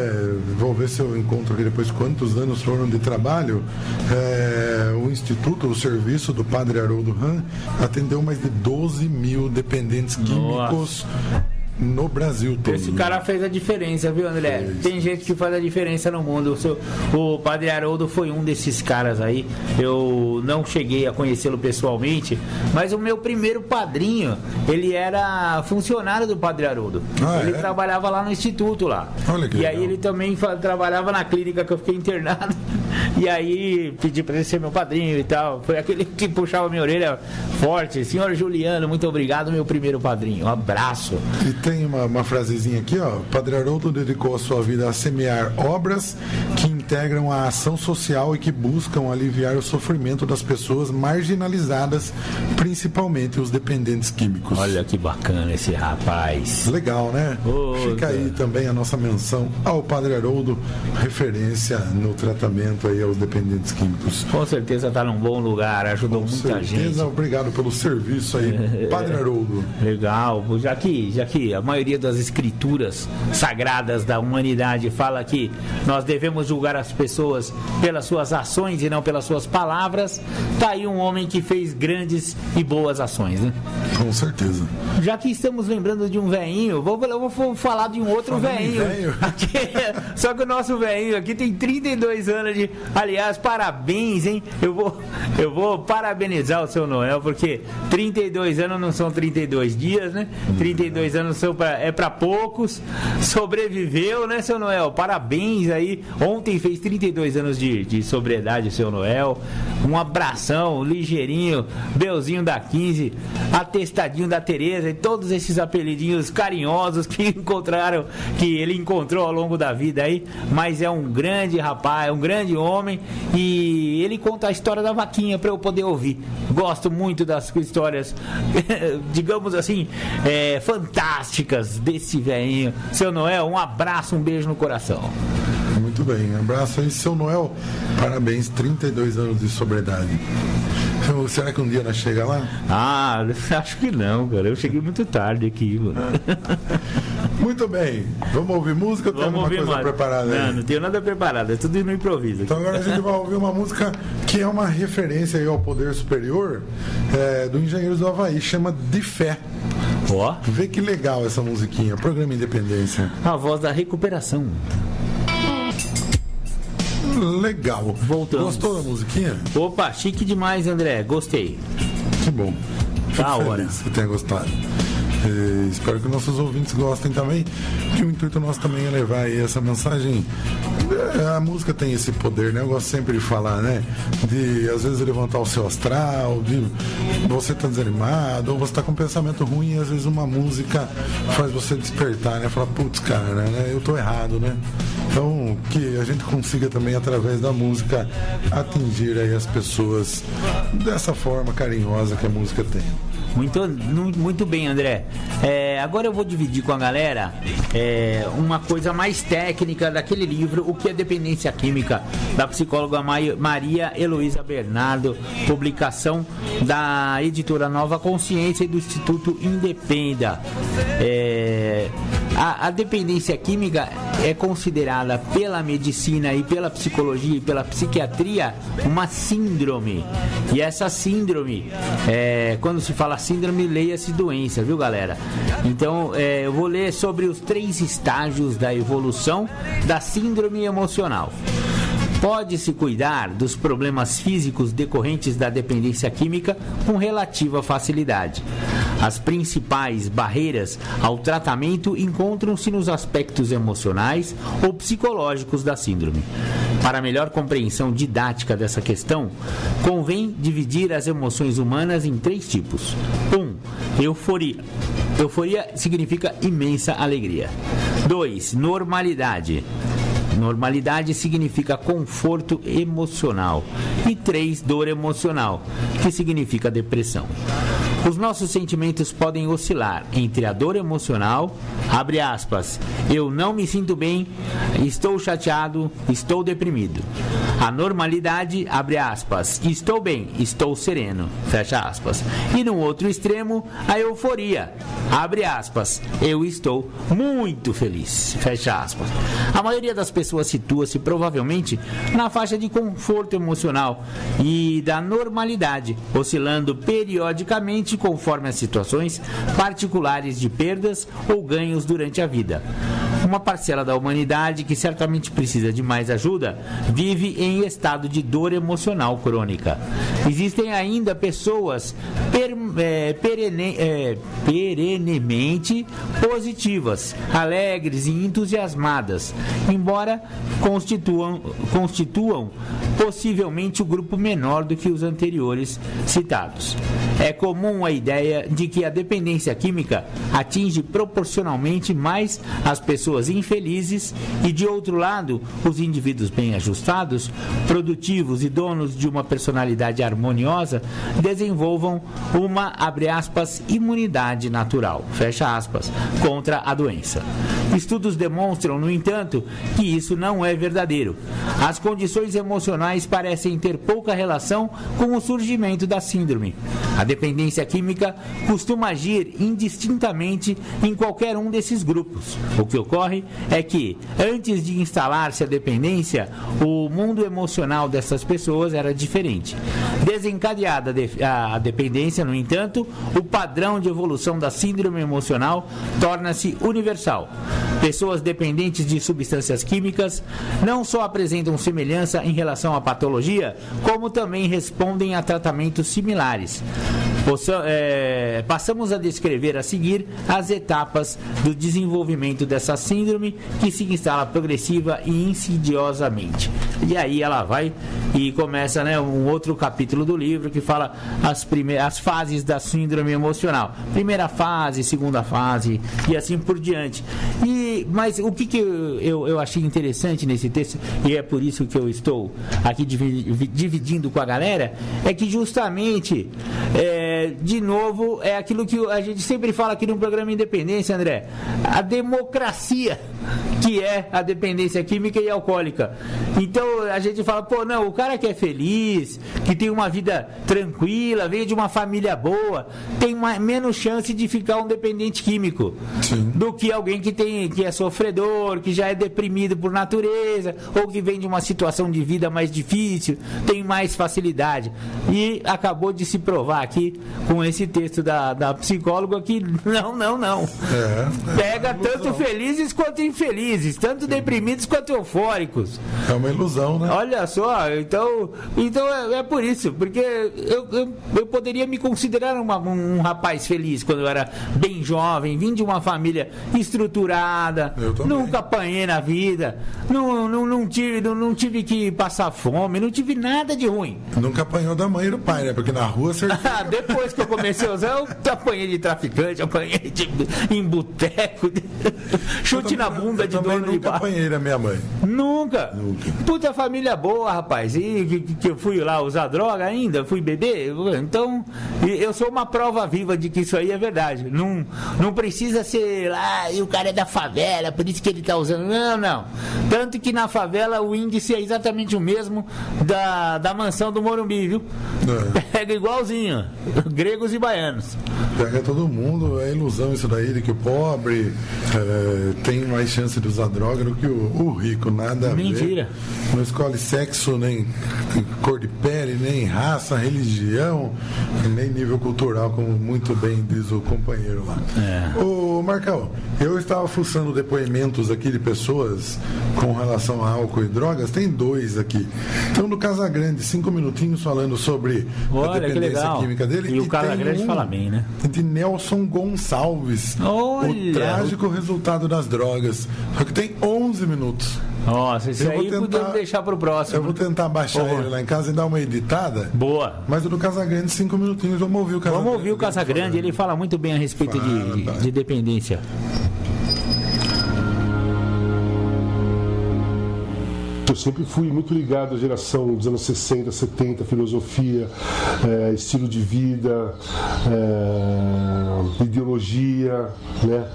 vou ver se eu encontro aqui depois quantos anos foram de trabalho, o Instituto, o serviço do Padre Haroldo Ram atendeu mais de 12.000 dependentes químicos. Nossa. No Brasil todo.
Esse cara fez a diferença, viu, André? Tem gente que faz a diferença no mundo. O Padre Haroldo foi um desses caras aí. Eu não cheguei a conhecê-lo pessoalmente, mas o meu primeiro padrinho, ele era funcionário do Padre Haroldo. Ele trabalhava lá no instituto lá.
Olha que
legal.
Aí
ele também trabalhava na clínica que eu fiquei internado. E aí pedi para ele ser meu padrinho e tal. Foi aquele que puxava minha orelha forte. Senhor Juliano, muito obrigado, meu primeiro padrinho. Um abraço.
E tem uma frasezinha aqui, ó. Padre Haroldo dedicou a sua vida a semear obras que integram a ação social e que buscam aliviar o sofrimento das pessoas marginalizadas, principalmente os dependentes químicos.
Olha que bacana esse rapaz.
Legal, né? Fica aí também a nossa menção ao Padre Haroldo, referência no tratamento aí aos dependentes químicos.
Com certeza está num bom lugar, ajudou muita gente.
Obrigado pelo serviço aí, Padre Haroldo.
Legal, já que a maioria das escrituras sagradas da humanidade fala que nós devemos julgar as pessoas pelas suas ações e não pelas suas palavras, tá aí um homem que fez grandes e boas ações, né?
Com certeza.
Já que estamos lembrando de um velhinho, eu vou falar de um outro velhinho. Só que o nosso velhinho aqui tem 32 anos de... Aliás, parabéns, hein? Eu vou parabenizar o seu Noel, porque 32 anos não são 32 dias, né? 32 anos é para poucos. Sobreviveu, né, seu Noel? Parabéns aí. Ontem fez 32 anos de sobriedade, seu Noel. Um abração, ligeirinho, Belzinho da 15, atestadinho da Tereza e todos esses apelidinhos carinhosos que ele encontrou ao longo da vida aí. Mas é um grande rapaz, um grande homem, e ele conta a história da vaquinha para eu poder ouvir. Gosto muito das histórias, digamos assim, fantásticas desse velhinho. Seu Noel, um abraço, um beijo no coração.
Muito bem, abraço aí, seu Noel. Parabéns, 32 anos de sobriedade. Será que um dia nós chega lá?
Ah, acho que não, cara. Eu cheguei muito tarde aqui, mano.
Muito bem. Vamos ouvir música ou tem alguma coisa preparada aí?
Não tenho nada preparado, é tudo no improviso.
Então agora a gente vai ouvir uma música que é uma referência aí ao poder superior, do Engenheiros do Havaí, chama De Fé.
Ó.
Vê que legal essa musiquinha, Programa Independência.
A voz da recuperação.
Legal.
Voltamos.
Gostou da musiquinha?
Opa, chique demais, André. Gostei.
Que bom.
Da hora.
Que tenha gostado. Espero que nossos ouvintes gostem também. Que o intuito nosso também é levar aí essa mensagem. A música tem esse poder, né? Eu gosto sempre de falar, né? De às vezes levantar o seu astral, de você tá desanimado, ou você tá com um pensamento ruim, e às vezes uma música faz você despertar, né? Falar, putz, cara, né? Eu tô errado, né? Então, que a gente consiga também, através da música, atingir aí as pessoas dessa forma carinhosa que a música tem.
Muito bem, André. Agora eu vou dividir com a galera uma coisa mais técnica daquele livro, O que é Dependência Química, da psicóloga Maria Heloísa Bernardo, publicação da editora Nova Consciência e do Instituto Independa. A dependência química é considerada pela medicina e pela psicologia e pela psiquiatria uma síndrome. E essa síndrome, quando se fala síndrome, leia-se doença, viu, galera? Então, eu vou ler sobre os 3 estágios da evolução da síndrome emocional. Pode-se cuidar dos problemas físicos decorrentes da dependência química com relativa facilidade. As principais barreiras ao tratamento encontram-se nos aspectos emocionais ou psicológicos da síndrome. Para melhor compreensão didática dessa questão, convém dividir as emoções humanas em 3 tipos. 1. Euforia. Euforia significa imensa alegria. 2. Normalidade. Normalidade significa conforto emocional. E 3, dor emocional, que significa depressão. Os nossos sentimentos podem oscilar entre a dor emocional, abre aspas, eu não me sinto bem, estou chateado, estou deprimido. A normalidade, abre aspas, estou bem, estou sereno, fecha aspas. E no outro extremo, a euforia, abre aspas, eu estou muito feliz, fecha aspas. A maioria das pessoas situa-se provavelmente na faixa de conforto emocional e da normalidade, oscilando periodicamente conforme as situações particulares de perdas ou ganhos durante a vida. Uma parcela da humanidade que certamente precisa de mais ajuda vive em estado de dor emocional crônica. Existem ainda pessoas perenemente positivas, alegres e entusiasmadas, embora constituam possivelmente o grupo menor do que os anteriores citados. É comum a ideia de que a dependência química atinge proporcionalmente mais as pessoas infelizes e, de outro lado, os indivíduos bem ajustados, produtivos e donos de uma personalidade harmoniosa desenvolvam uma, abre aspas, imunidade natural, fecha aspas, contra a doença. Estudos demonstram, no entanto, que isso não é verdadeiro. As condições emocionais parecem ter pouca relação com o surgimento da síndrome. A dependência química costuma agir indistintamente em qualquer um desses grupos. O que ocorre é que, antes de instalar-se a dependência, o mundo emocional dessas pessoas era diferente. Desencadeada a dependência, no entanto, o padrão de evolução da síndrome emocional torna-se universal. Pessoas dependentes de substâncias químicas não só apresentam semelhança em relação à patologia, como também respondem a tratamentos similares. Passamos a descrever a seguir as etapas do desenvolvimento dessa síndrome, que se instala progressiva e insidiosamente. E aí ela vai e começa, um outro capítulo do livro que fala as fases da síndrome emocional. Primeira fase, segunda fase e assim por diante. Mas o que eu achei interessante nesse texto, e é por isso que eu estou aqui dividindo com a galera, é que justamente, de novo, é aquilo que a gente sempre fala aqui no programa Independência, André, a democracia que é a dependência química e alcoólica. Então a gente fala, o cara que é feliz, que tem uma vida tranquila, veio de uma família boa, tem menos chance de ficar um dependente químico. Sim. Do que alguém que é sofredor, que já é deprimido por natureza, ou que vem de uma situação de vida mais difícil, tem mais facilidade. E acabou de se provar aqui com esse texto da psicóloga que não. Pega tanto felizes quanto infelizes, tanto deprimidos quanto eufóricos.
É uma ilusão, né?
Olha só, então é por isso, porque eu poderia me considerar um rapaz feliz quando eu era bem jovem, vim de uma família estruturada, nunca apanhei na vida, não tive que passar fome, não tive nada de ruim.
Nunca apanhou da mãe e do pai, né? Porque na rua você...
Depois depois que eu comecei a usar, eu apanhei de traficante, apanhei em boteco, chute na bunda de dono de bar.
Apanhei da minha mãe.
Nunca. Puta família boa, rapaz. E que eu fui lá usar droga ainda, fui beber. Então, eu sou uma prova viva de que isso aí é verdade. Não precisa ser lá, e o cara é da favela, por isso que ele tá usando. Não. Tanto que na favela o índice é exatamente o mesmo da mansão do Morumbi, viu? Pega igualzinho, gregos e baianos.
Pega todo mundo, é ilusão isso daí, de que o pobre tem mais chance de usar droga do que o rico, nada a ver.
Mentira.
Não escolhe sexo, nem cor de pele, nem raça, religião, nem nível cultural, como muito bem diz o companheiro lá. Ô Marcão, eu estava fuçando depoimentos aqui de pessoas com relação a álcool e drogas, tem 2 aqui. Então, do Casagrande, 5 minutinhos falando sobre a dependência química dele.
E o Casagrande fala bem, né?
De Nelson Gonçalves.
Olha,
o trágico resultado das drogas. Só que tem 11 minutos.
Nossa, isso aí podemos deixar pro próximo.
Eu vou tentar baixar ele lá em casa e dar uma editada.
Boa.
Mas o do Casagrande, 5 minutinhos, vamos ouvir o Casagrande.
Vamos ouvir o Casagrande, ele fala muito bem a respeito de dependência.
Eu sempre fui muito ligado à geração dos anos 60, 70, filosofia, estilo de vida, ideologia, né?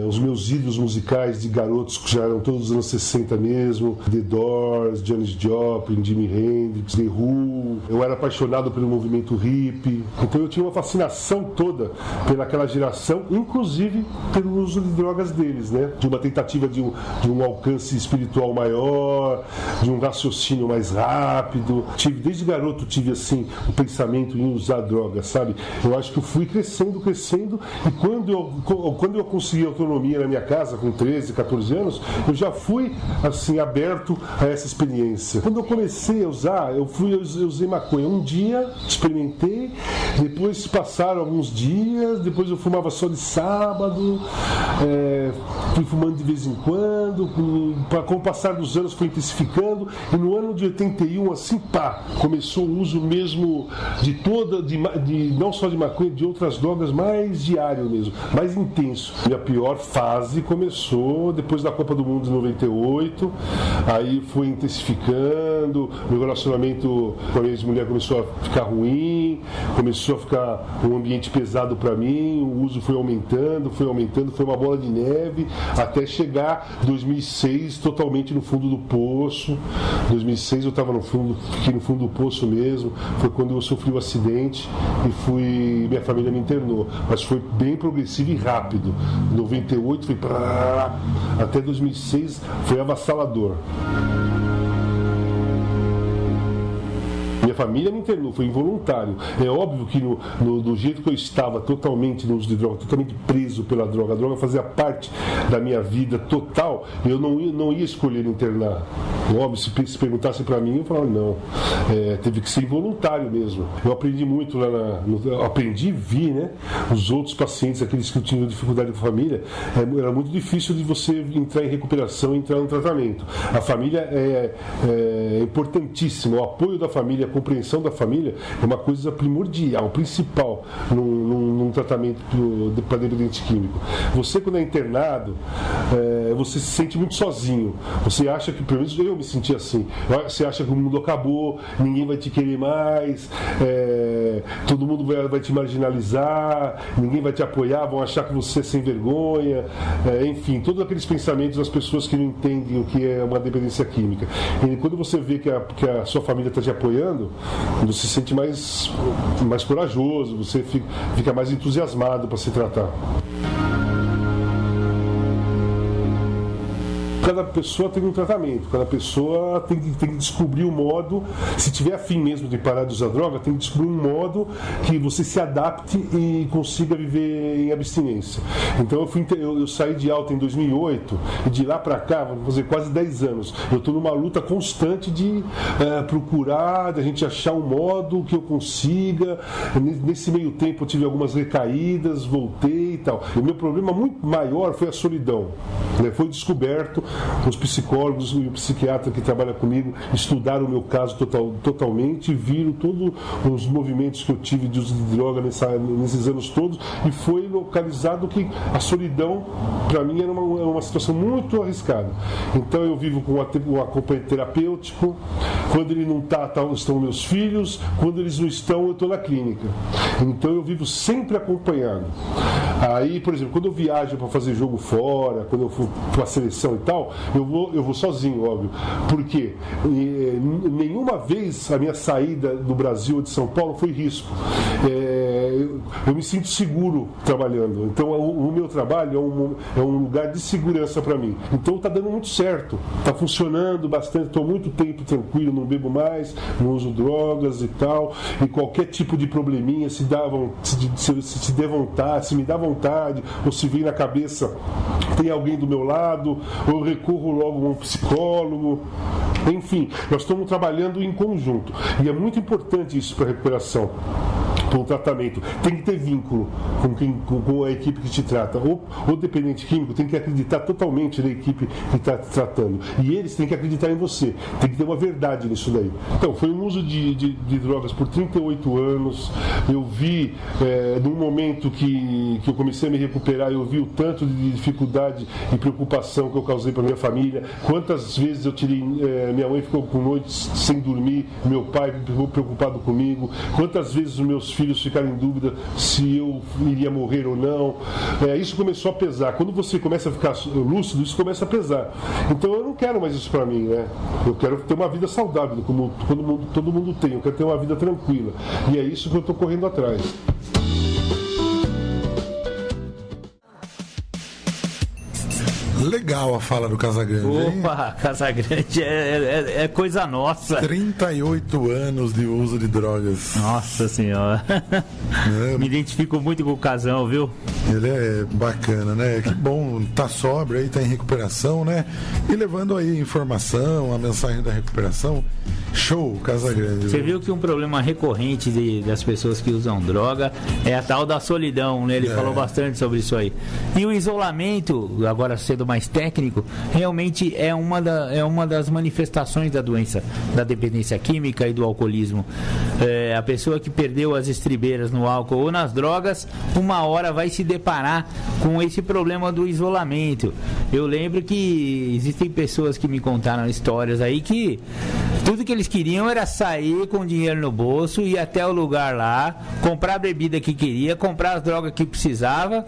Os meus ídolos musicais de garotos que já eram todos dos anos 60 mesmo, The Doors, Janis Joplin, Jimi Hendrix, The Who. Eu era apaixonado pelo movimento hippie, então eu tinha uma fascinação toda pelaquela geração, inclusive pelo uso de drogas deles, né? De uma tentativa de um alcance espiritual maior, de um raciocínio mais rápido. Desde garoto tive assim o pensamento em usar drogas, sabe? Eu acho que eu fui crescendo e quando eu consegui autonomia na minha casa com 13, 14 anos, eu já fui assim aberto a essa experiência. Quando eu comecei a usar, eu usei maconha um dia, experimentei, depois passaram alguns dias, depois eu fumava só de sábado, fui fumando de vez em quando, com o passar dos anos foi intensificando, e no ano de 81, assim, começou o uso mesmo não só de maconha, de outras drogas, mais diário mesmo, mais intenso. E a pior fase começou depois da Copa do Mundo de 98, aí foi intensificando, meu relacionamento com a minha ex-mulher começou a ficar ruim, começou a ficar um ambiente pesado para mim, o uso foi aumentando, foi uma bola de neve, até chegar 2006 totalmente no fundo do poço. 2006 eu estava fiquei no fundo do poço mesmo, foi quando eu sofri o acidente e minha família me internou, mas foi bem progressivo e rápido. 98 foi até 2006 foi avassalador. Minha família me internou, foi involuntário. É óbvio que do jeito que eu estava totalmente no uso de droga, totalmente preso pela droga, a droga fazia parte da minha vida total, eu não ia escolher internar. Óbvio, se perguntasse para mim, eu falava não. Teve que ser involuntário mesmo. Eu aprendi muito lá aprendi e vi, né? Os outros pacientes, aqueles que tinham dificuldade com a família, era muito difícil de você entrar em recuperação, entrar no tratamento. A família é importantíssima, o apoio da família, a compreensão da família é uma coisa primordial, principal num tratamento para dependente químico. Você, quando é internado, você se sente muito sozinho. Você acha que, pelo menos eu me senti assim, você acha que o mundo acabou, ninguém vai te querer mais, todo mundo vai te marginalizar, ninguém vai te apoiar, vão achar que você é sem vergonha, enfim, todos aqueles pensamentos das pessoas que não entendem o que é uma dependência química. E quando você vê que a sua família está te apoiando, você se sente mais corajoso, você fica mais entusiasmado para se tratar. Cada pessoa tem um tratamento, cada pessoa tem que descobrir um modo, se tiver afim mesmo de parar de usar droga, tem que descobrir um modo que você se adapte e consiga viver em abstinência. Então eu saí de alta em 2008 e de lá para cá, vamos fazer quase 10 anos, eu estou numa luta constante de procurar, de a gente achar um modo que eu consiga. Nesse meio tempo eu tive algumas recaídas, voltei e tal. O meu problema muito maior foi a solidão, né? Foi descoberto os psicólogos e o psiquiatra que trabalha comigo estudaram o meu caso totalmente, viram todos os movimentos que eu tive de uso de droga nesses anos todos, e foi localizado que a solidão, para mim, era uma situação muito arriscada. Então eu vivo com um acompanhamento terapêutico. Quando ele não está, estão meus filhos. Quando eles não estão, eu estou na clínica. Então eu vivo sempre acompanhado. Aí, por exemplo, quando eu viajo para fazer jogo fora, quando eu for para a seleção e tal, eu vou sozinho, óbvio. Por quê? Nenhuma vez a minha saída do Brasil ou de São Paulo foi risco. Eu me sinto seguro trabalhando. Então o meu trabalho é um lugar de segurança para mim. Então está dando muito certo. Está funcionando bastante. Estou muito tempo tranquilo, não bebo mais, não uso drogas e tal. E qualquer tipo de probleminha, se der vontade, se me dá vontade, ou se vem na cabeça, tem alguém do meu lado, ou eu recorro logo a um psicólogo. Enfim, nós estamos trabalhando em conjunto. E é muito importante isso para a recuperação. Com o tratamento, tem que ter vínculo com a equipe que te trata. O dependente químico tem que acreditar totalmente na equipe que está te tratando. E eles têm que acreditar em você. Tem que ter uma verdade nisso daí. Então, foi um uso de drogas por 38 anos. Eu vi, num momento que eu comecei a me recuperar, eu vi o tanto de dificuldade e preocupação que eu causei para minha família. Quantas vezes eu tirei... minha mãe ficou com noites sem dormir, meu pai ficou preocupado comigo. Quantas vezes os meus filhos ficaram em dúvida se eu iria morrer ou não. Isso começou a pesar. Quando você começa a ficar lúcido, isso começa a pesar. Então eu não quero mais isso para mim, né? Eu quero ter uma vida saudável, como todo mundo tem. Eu quero ter uma vida tranquila. E é isso que eu estou correndo atrás.
Legal a fala do Casagrande.
Opa, Casagrande é coisa nossa.
38 anos de uso de drogas.
Nossa senhora. Me identifico muito com o Casão, viu?
Ele é bacana, né? Que bom, tá sóbrio aí, tá em recuperação, né? E levando aí informação, a mensagem da recuperação. Show, Casagrande.
Você viu que um problema recorrente das pessoas que usam droga é a tal da solidão, né? Ele falou bastante sobre isso aí. E o isolamento, agora sendo mais técnico, realmente é uma das manifestações da doença, da dependência química e do alcoolismo. A pessoa que perdeu as estribeiras no álcool ou nas drogas, uma hora vai se deparar com esse problema do isolamento. Eu lembro que existem pessoas que me contaram histórias aí que tudo que eles queriam era sair com dinheiro no bolso, ir até o lugar lá, comprar a bebida que queria, comprar as drogas que precisava,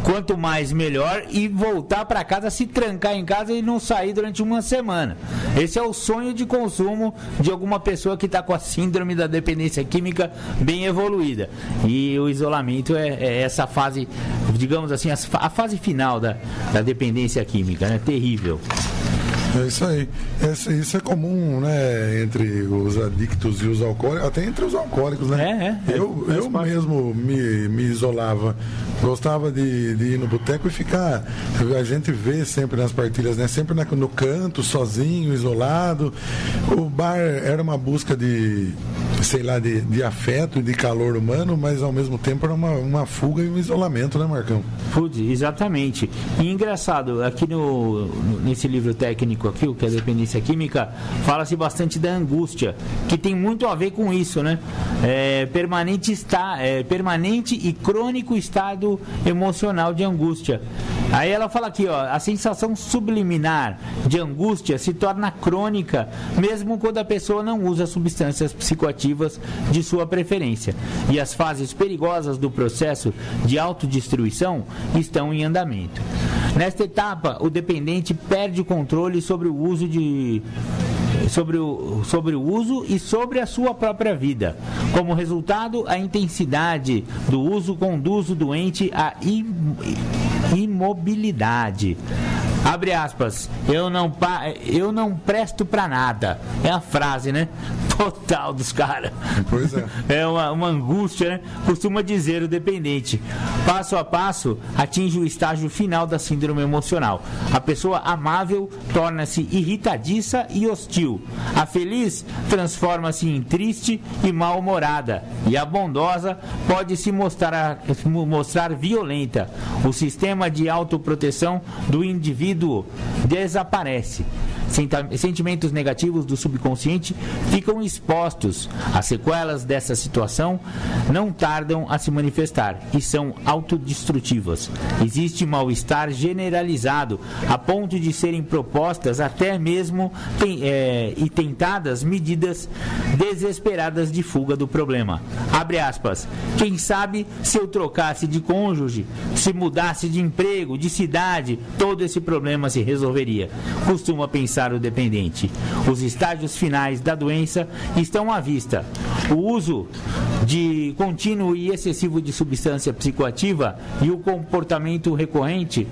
quanto mais melhor, e voltar para casa, se trancar em casa e não sair durante uma semana. Esse é o sonho de consumo de alguma pessoa que está com a síndrome da dependência química bem evoluída. E o isolamento é essa fase, digamos assim, a fase final da dependência química, né? Terrível.
É isso aí. Isso é comum, né? Entre os adictos e os alcoólicos, até entre os alcoólicos, né? Eu mesmo me isolava. Gostava de ir no boteco e ficar. A gente vê sempre nas partilhas, né? Sempre no canto, sozinho, isolado. O bar era uma busca de afeto e de calor humano, mas ao mesmo tempo era uma fuga e um isolamento, né, Marcão?
Exatamente. E engraçado, aqui nesse livro técnico aqui, o que é a dependência química, fala-se bastante da angústia, que tem muito a ver com isso, né? Permanente e crônico estado emocional de angústia. Aí ela fala aqui, ó, a sensação subliminar de angústia se torna crônica, mesmo quando a pessoa não usa substâncias psicoativas de sua preferência. E as fases perigosas do processo de autodestruição estão em andamento. Nesta etapa, o dependente perde o controle sobre o uso sobre o uso e sobre a sua própria vida. Como resultado, a intensidade do uso conduz o doente à imobilidade. Abre aspas, eu não presto pra nada. É a frase, né? Total dos caras.
Pois é.
É uma angústia, né? Costuma dizer o dependente. Passo a passo, atinge o estágio final da síndrome emocional. A pessoa amável torna-se irritadiça e hostil. A feliz transforma-se em triste e mal-humorada. E a bondosa pode se mostrar violenta. O sistema de autoproteção do indivíduo indivíduo desaparece. Sentimentos negativos do subconsciente ficam expostos. As sequelas dessa situação não tardam a se manifestar e são autodestrutivas. Existe mal-estar generalizado a ponto de serem propostas até mesmo e tentadas medidas desesperadas de fuga do problema. Abre aspas. Quem sabe se eu trocasse de cônjuge, se mudasse de emprego, de cidade, todo esse problema se resolveria. Costuma pensar o dependente. Os estágios finais da doença estão à vista. O uso de contínuo e excessivo de substância psicoativa e o comportamento recorrente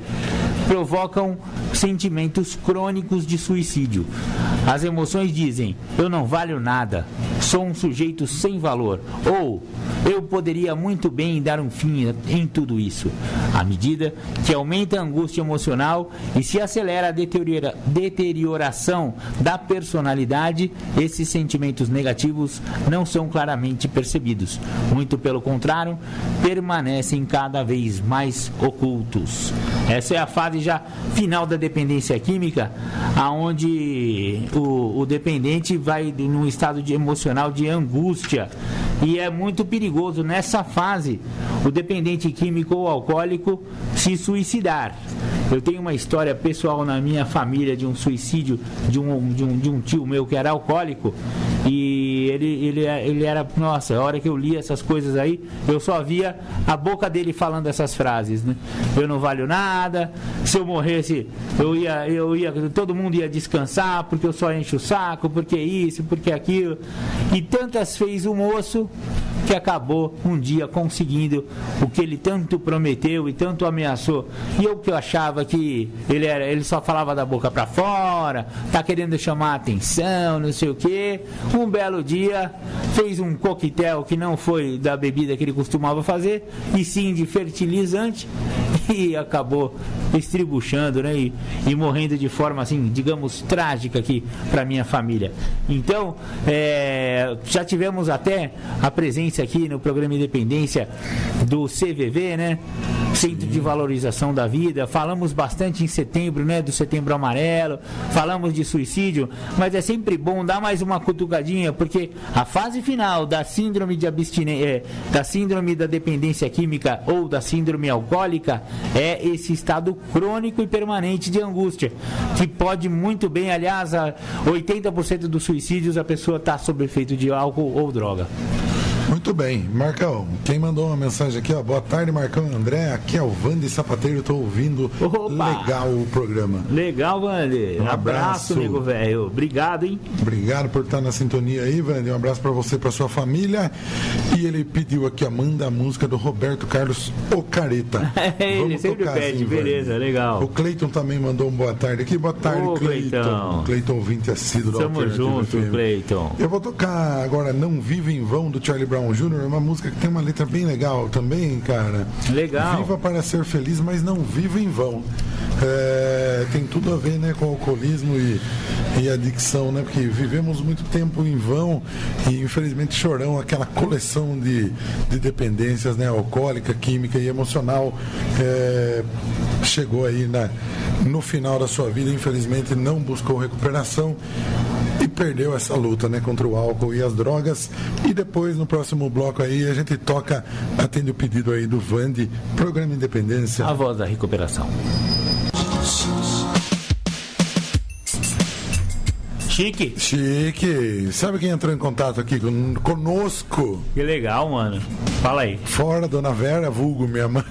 provocam sentimentos crônicos de suicídio. As emoções dizem: eu não valho nada, sou um sujeito sem valor, ou eu poderia muito bem dar um fim em tudo isso. À medida que aumenta a angústia emocional e se acelera a deterioração da personalidade, esses sentimentos negativos não são claramente percebidos. Muito pelo contrário, permanecem cada vez mais ocultos. Essa é a fase já final da dependência química, aonde o dependente vai num estado emocional de angústia, e é muito perigoso nessa fase o dependente químico ou alcoólico se suicidar. Eu tenho uma história pessoal na minha família de um suicídio de um tio meu que era alcoólico, e ele era, nossa, a hora que eu li essas coisas aí, eu só via a boca dele falando essas frases, né? Eu não valho nada, se eu morresse, todo mundo ia descansar, porque eu só encho o saco, porque isso, porque aquilo, e tantas fez o moço que acabou um dia conseguindo o que ele tanto prometeu e tanto ameaçou. E eu que eu achava que ele só falava da boca pra fora, tá querendo chamar a atenção, não sei o que. Um belo dia fez um coquetel que não foi da bebida que ele costumava fazer, e sim de fertilizante, e acabou estribuchando, né, e morrendo de forma, assim, digamos, trágica aqui para minha família. Então, já tivemos até a presença aqui no programa Independência do CVV, né, Centro de Valorização da Vida. Falamos bastante em setembro, né, do Setembro Amarelo, falamos de suicídio, mas é sempre bom dar mais uma cutucadinha, porque a fase final da síndrome de abstinência, da síndrome da dependência química ou da síndrome alcoólica, é esse estado crônico e permanente de angústia, que pode muito bem, aliás, 80% dos suicídios a pessoa está sob efeito de álcool ou droga.
Muito bem, Marcão, quem mandou uma mensagem aqui, ó, boa tarde, Marcão e André, aqui é o Vande Sapateiro, estou ouvindo. Opa. Legal o programa.
Legal, Vande, um abraço, amigo velho, obrigado, hein?
Obrigado por estar na sintonia aí, Vande, um abraço para você e para sua família. E ele pediu aqui, manda a música do Roberto Carlos, O Careta.
Ele sempre pede, assim, beleza, Vande. Legal.
O Cleiton também mandou um boa tarde aqui, boa tarde, Cleiton. Cleiton ouvinte assíduo da
Tamo junto, Cleiton.
Eu vou tocar agora Não Vive em Vão, do Charlie Brown Jr., uma música que tem uma letra bem legal também, cara.
Legal.
Viva para ser feliz, mas não viva em vão. Tem tudo a ver, né, com o alcoolismo e adicção, né, porque vivemos muito tempo em vão e infelizmente Chorão, aquela coleção de dependências, né, alcoólica, química e emocional, chegou aí no final da sua vida, infelizmente não buscou recuperação e perdeu essa luta, né, contra o álcool e as drogas. E depois, no próximo bloco aí, a gente atende o pedido aí do Vande, Programa Independência,
a voz da recuperação. Chique.
Sabe quem entrou em contato aqui conosco?
Que legal, mano. Fala aí.
Fora Dona Vera, vulgo minha mãe.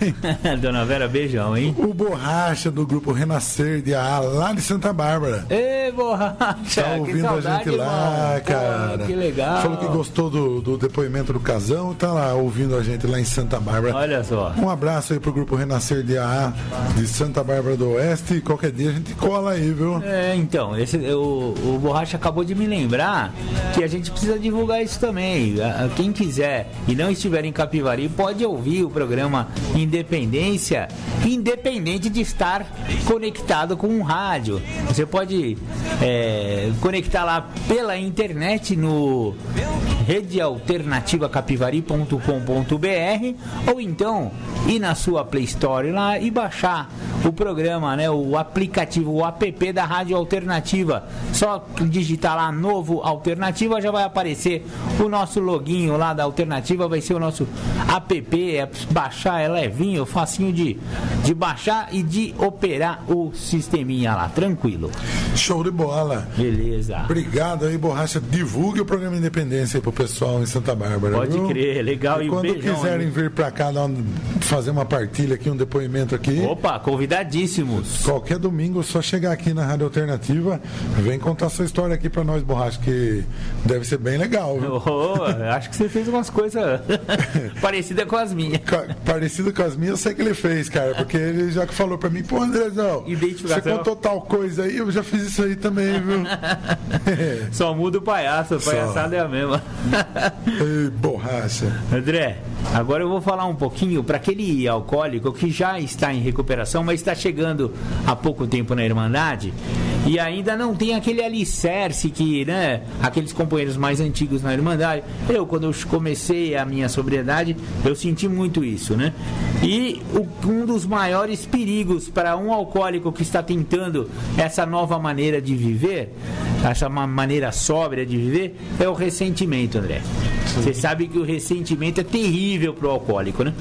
Dona Vera, beijão, hein?
O Borracha do grupo Renascer de AA, lá de Santa Bárbara.
Ê, Borracha!
Tá ouvindo saudade, a gente lá, mano. Cara.
Pô, que legal.
Falou que gostou do depoimento do casão, tá lá ouvindo a gente lá em Santa Bárbara.
Olha só.
Um abraço aí pro grupo Renascer de AA de Santa Bárbara do Oeste. E qualquer dia a gente cola aí, viu?
Então, o Borracha Borracha acabou de me lembrar que a gente precisa divulgar isso também. Quem quiser e não estiver em Capivari pode ouvir o programa Independência, independente de estar conectado com um rádio. Você pode conectar lá pela internet no redealternativacapivari.com.br ou então ir na sua Play Store lá e baixar o programa, né, o aplicativo, o app da Rádio Alternativa. Só digitar lá Novo Alternativa, já vai aparecer o nosso loginho lá da Alternativa, vai ser o nosso app, baixar, é levinho, facinho de baixar e de operar o sisteminha lá, tranquilo.
Show de bola.
Beleza.
Obrigado aí, Borracha. Divulgue o programa Independência aí pro pessoal em Santa Bárbara.
Pode
viu?
crer, legal.
E
um
quando
beijão,
quiserem
hein?
vir pra cá, fazer uma partilha aqui, um depoimento aqui.
Opa, convidadíssimos.
Qualquer domingo, só chegar aqui na Rádio Alternativa, vem contar sua história aqui pra nós, Borracha, que deve ser bem legal. Viu?
Acho que você fez umas coisas parecidas com as minhas.
Parecido com as minhas, eu sei que ele fez, cara, porque ele já falou pra mim, pô, Andrezão, você contou tal coisa aí, eu já fiz isso aí também, viu?
Só muda o palhaço, a palhaçada é a mesma.
Ei, Borracha.
André, agora eu vou falar um pouquinho para aquele alcoólico que já está em recuperação, mas está chegando há pouco tempo na Irmandade e ainda não tem aquele alicerce que, né, aqueles companheiros mais antigos na Irmandade. Quando eu comecei a minha sobriedade, eu senti muito isso, né? E um dos maiores perigos para um alcoólico que está tentando essa nova maneira de viver, essa maneira sóbria de viver, é o ressentimento, André. Você sabe que o ressentimento é terrível pro alcoólico, né?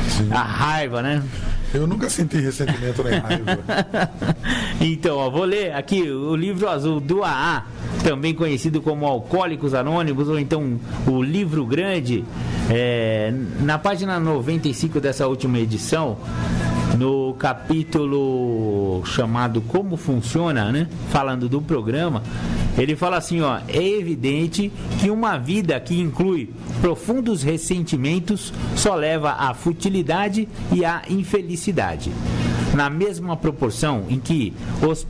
Sim. A raiva, né?
Eu nunca senti ressentimento nem raiva.
Então, ó, vou ler aqui o livro azul do AA, também conhecido como Alcoólicos Anônimos, ou então o Livro Grande, na página 95 dessa última edição, no capítulo chamado Como Funciona, né? Falando do programa, ele fala assim, ó: é evidente que uma vida que inclui profundos ressentimentos só leva à futilidade e à infelicidade. Na mesma proporção em que os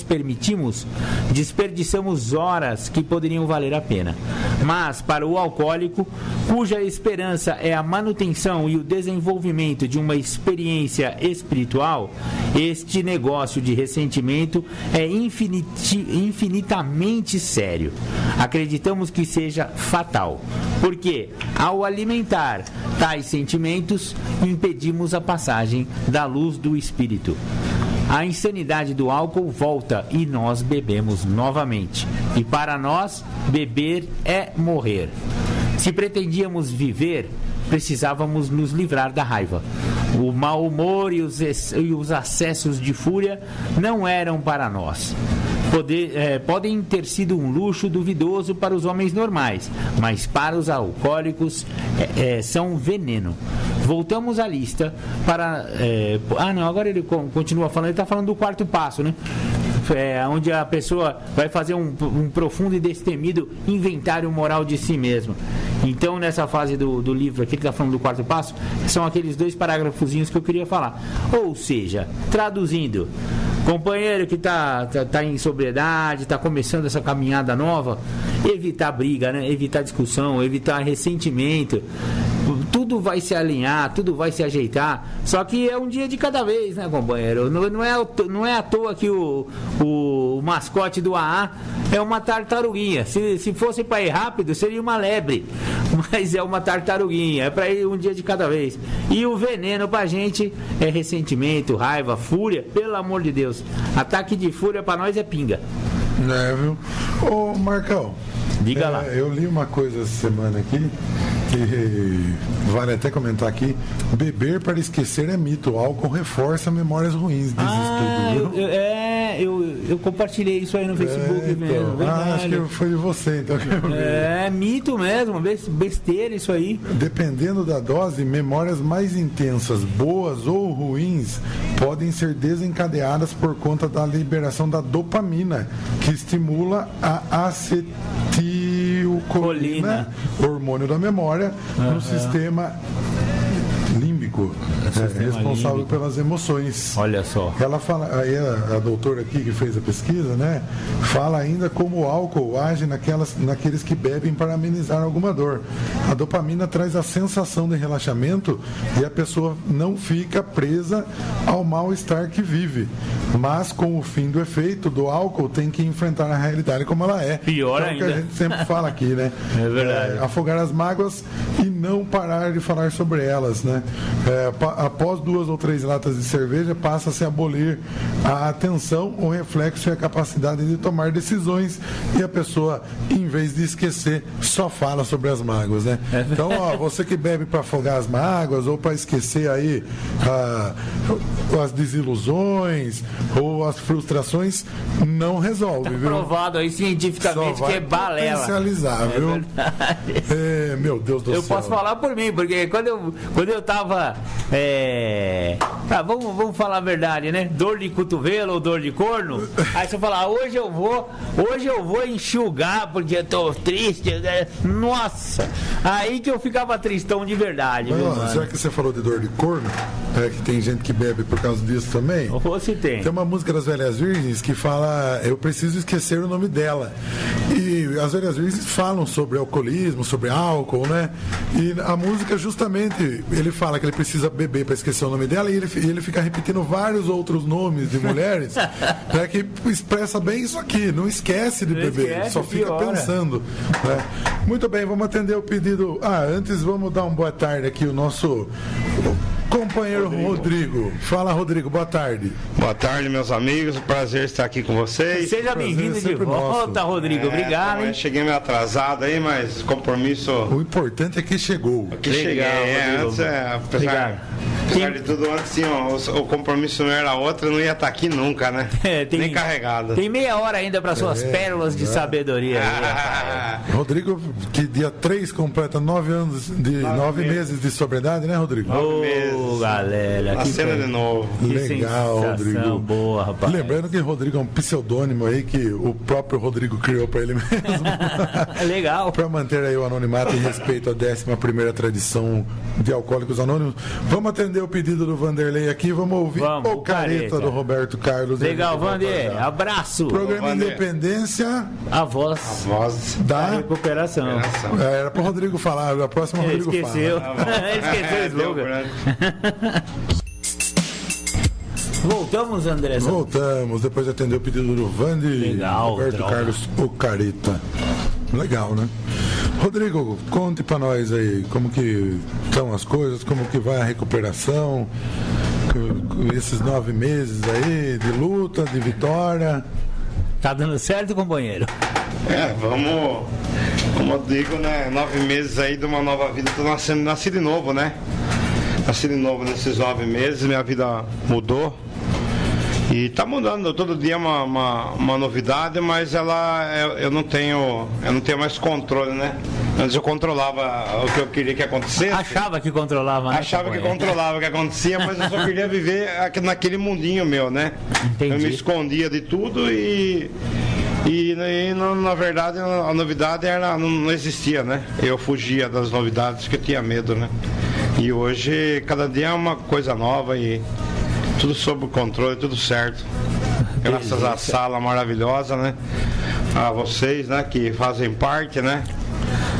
permitimos, desperdiçamos horas que poderiam valer a pena. Mas para o alcoólico, cuja esperança é a manutenção e o desenvolvimento de uma experiência espiritual, este negócio de ressentimento é infinitamente sério. Acreditamos que seja fatal, porque ao alimentar tais sentimentos, impedimos a passagem da luz do espírito. A insanidade do álcool volta e nós bebemos novamente. E para nós, beber é morrer. Se pretendíamos viver, precisávamos nos livrar da raiva. O mau humor e os acessos de fúria não eram para nós. Podem ter sido um luxo duvidoso para os homens normais, mas para os alcoólicos são veneno. Voltamos à lista para... agora ele continua falando, ele está falando do quarto passo, né? Onde a pessoa vai fazer um profundo e destemido inventário moral de si mesmo. Então, nessa fase do livro aqui, que está falando do quarto passo, são aqueles 2 parágrafozinhos que eu queria falar. Ou seja, traduzindo, companheiro que está em sobriedade, está começando essa caminhada nova, evitar briga, né? Evitar discussão, evitar ressentimento. Tudo vai se alinhar, tudo vai se ajeitar. Só que é um dia de cada vez, né, companheiro? Não é à toa que o mascote do AA é uma tartaruguinha. Se fosse para ir rápido, seria uma lebre. Mas é uma tartaruguinha. É para ir um dia de cada vez. E o veneno pra gente é ressentimento, raiva, fúria. Pelo amor de Deus. Ataque de fúria pra nós é pinga.
Viu? Ô, Marcão.
Diga lá.
Eu li uma coisa essa semana aqui que vale até comentar aqui: beber para esquecer é mito, o álcool reforça memórias ruins, diz estudo.
Eu compartilhei isso aí no Facebook mesmo.
Acho que foi de você, então.
É mito mesmo, besteira isso aí.
Dependendo da dose, memórias mais intensas, boas ou ruins, podem ser desencadeadas por conta da liberação da dopamina, que estimula a acetilcolina, hormônio da memória, no sistema límbico. límbico, responsável pelas emoções.
Olha só.
Ela fala, aí a doutora aqui que fez a pesquisa, né, fala ainda como o álcool age naqueles que bebem para amenizar alguma dor. A dopamina traz a sensação de relaxamento e a pessoa não fica presa ao mal-estar que vive. Mas com o fim do efeito do álcool tem que enfrentar a realidade como ela é.
Pior
então,
ainda.
que a gente sempre fala aqui, né?
É verdade.
Afogar as mágoas e não parar de falar sobre elas, né? Após 2 ou 3 latas de cerveja, passa-se a abolir a atenção, o reflexo e a capacidade de tomar decisões, e a pessoa, em vez de esquecer, só fala sobre as mágoas, né? Então, ó, você que bebe para afogar as mágoas ou para esquecer aí as desilusões ou as frustrações, não resolve, viu?
Provado aí cientificamente que é balela.
Potencializar, viu? Meu Deus do céu.
Eu posso falar por mim, porque quando eu tava. Vamos falar a verdade, né? Dor de cotovelo ou dor de corno. Aí você fala, hoje eu vou enxugar porque eu tô triste. Nossa! Aí que eu ficava tristão de verdade.
Mas,
viu,
ó, já que você falou de dor de corno, que tem gente que bebe por causa disso também.
Ou se tem.
Tem uma música das Velhas Virgens que fala, eu preciso esquecer o nome dela. E as Velhas Virgens falam sobre alcoolismo, sobre álcool, né? E a música, justamente, ele fala que ele precisa beber para esquecer o nome dela, e ele fica repetindo vários outros nomes de mulheres, né, que expressa bem isso aqui, não esquece de beber, só fica pensando, né? Muito bem, vamos atender o pedido. Antes vamos dar uma boa tarde aqui, o nosso companheiro Rodrigo. Fala, Rodrigo, boa tarde.
Boa tarde, meus amigos. Prazer estar aqui com vocês.
Seja bem-vindo de volta, nosso. Rodrigo. Obrigado.
Eu cheguei meio atrasado aí, mas compromisso.
O importante é que chegou.
Que cheguei. Antes, apesar de tudo, antes sim, o compromisso não era outro, não ia estar aqui nunca, né? Nem carregado.
Tem meia hora ainda para suas pérolas de sabedoria.
Rodrigo, que dia 3 completa 9 anos de 9 meses de sobriedade, né, Rodrigo?
9 meses.
Galera,
a cena de novo.
Legal, Rodrigo.
Boa, rapaz.
Lembrando que Rodrigo é um pseudônimo aí que o próprio Rodrigo criou para ele mesmo.
Legal.
Para manter aí o anonimato e respeito à 11ª tradição de Alcoólicos Anônimos. Vamos atender o pedido do Vanderlei aqui, vamos ouvir o Careta do Roberto Carlos.
Legal, Vander. Abraço.
Programa Independência.
A voz
da
recuperação.
Era pro Rodrigo falar, a próxima Rodrigo
esqueceu.
fala.
Esqueceu o slogan. Voltamos, André?
Voltamos, depois de atender o pedido do Roberto Carlos, o Careta. Legal, né? Rodrigo, conte pra nós aí como que estão as coisas, como que vai a recuperação, esses 9 meses aí de luta, de vitória.
Tá dando certo, companheiro?
Vamos, como eu digo, né? 9 meses aí de uma nova vida, tô nasci de novo, né? Nasci de novo nesses 9 meses, minha vida mudou. E tá mudando, todo dia uma novidade, mas eu não tenho mais controle, né? Antes eu controlava o que eu queria que acontecesse.
Achava que controlava, né?
Achava que controlava o que acontecia, mas eu só queria viver naquele mundinho meu, né?
Entendi.
Eu me escondia de tudo e na verdade a novidade não existia, né? Eu fugia das novidades porque eu tinha medo, né? E hoje cada dia é uma coisa nova e tudo sob controle, tudo certo. Graças à sala maravilhosa, né? A vocês, né, que fazem parte, né?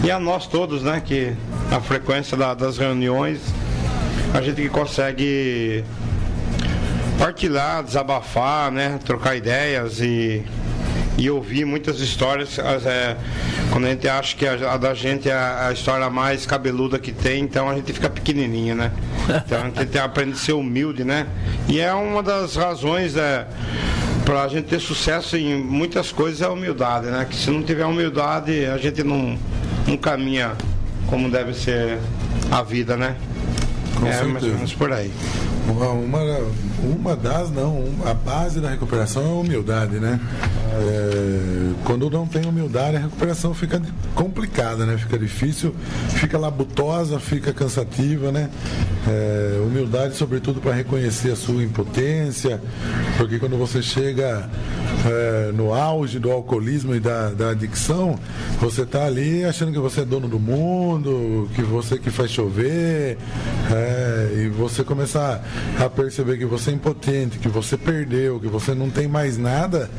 E a nós todos, né, que a frequência das reuniões, a gente que consegue partilhar, desabafar, né? Trocar ideias e ouvir muitas histórias. Quando a gente acha que a da gente é a história mais cabeluda que tem, então a gente fica pequenininho, né? Então a gente aprende a ser humilde, né? E é uma das razões para a gente ter sucesso em muitas coisas, é a humildade, né? Que se não tiver humildade, a gente não caminha como deve ser a vida, né? Mais ou menos por aí.
A base da recuperação é a humildade, né? Quando não tem humildade, a recuperação fica complicada, né? Fica difícil, fica labutosa, fica cansativa, né? Humildade, sobretudo, para reconhecer a sua impotência, porque quando você chega no auge do alcoolismo e da adicção, você tá ali achando que você é dono do mundo, que você que faz chover, e você começar a perceber que você é impotente, que você perdeu, que você não tem mais nada,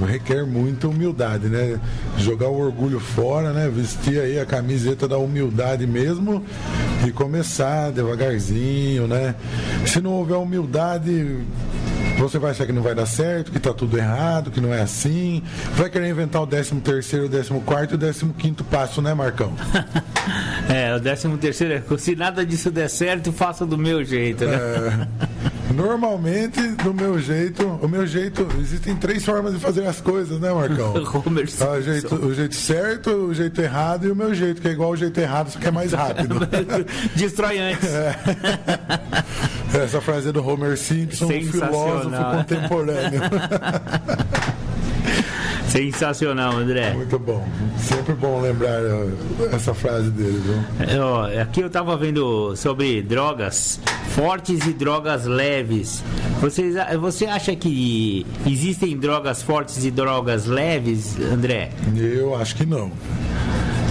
requer muita humildade, né? Jogar o orgulho fora, né? Vestir aí a camiseta da humildade mesmo e começar devagarzinho, né? Se não houver humildade, você vai achar que não vai dar certo, que tá tudo errado, que não é assim. Vai querer inventar o 13º, o 14º e o 15º passo, né, Marcão?
O 13º, se nada disso der certo, faça do meu jeito, né?
Normalmente, do meu jeito, existem 3 formas de fazer as coisas, né, Marcão? O jeito certo, o jeito errado e o meu jeito, que é igual o jeito errado, só que é mais rápido.
Destrói antes.
Essa frase é do Homer Simpson, um filósofo contemporâneo.
Sensacional, André.
Muito bom. Sempre bom lembrar essa frase dele, viu?
Aqui eu tava vendo sobre drogas fortes e drogas leves. Você acha que existem drogas fortes e drogas leves, André?
Eu acho que não.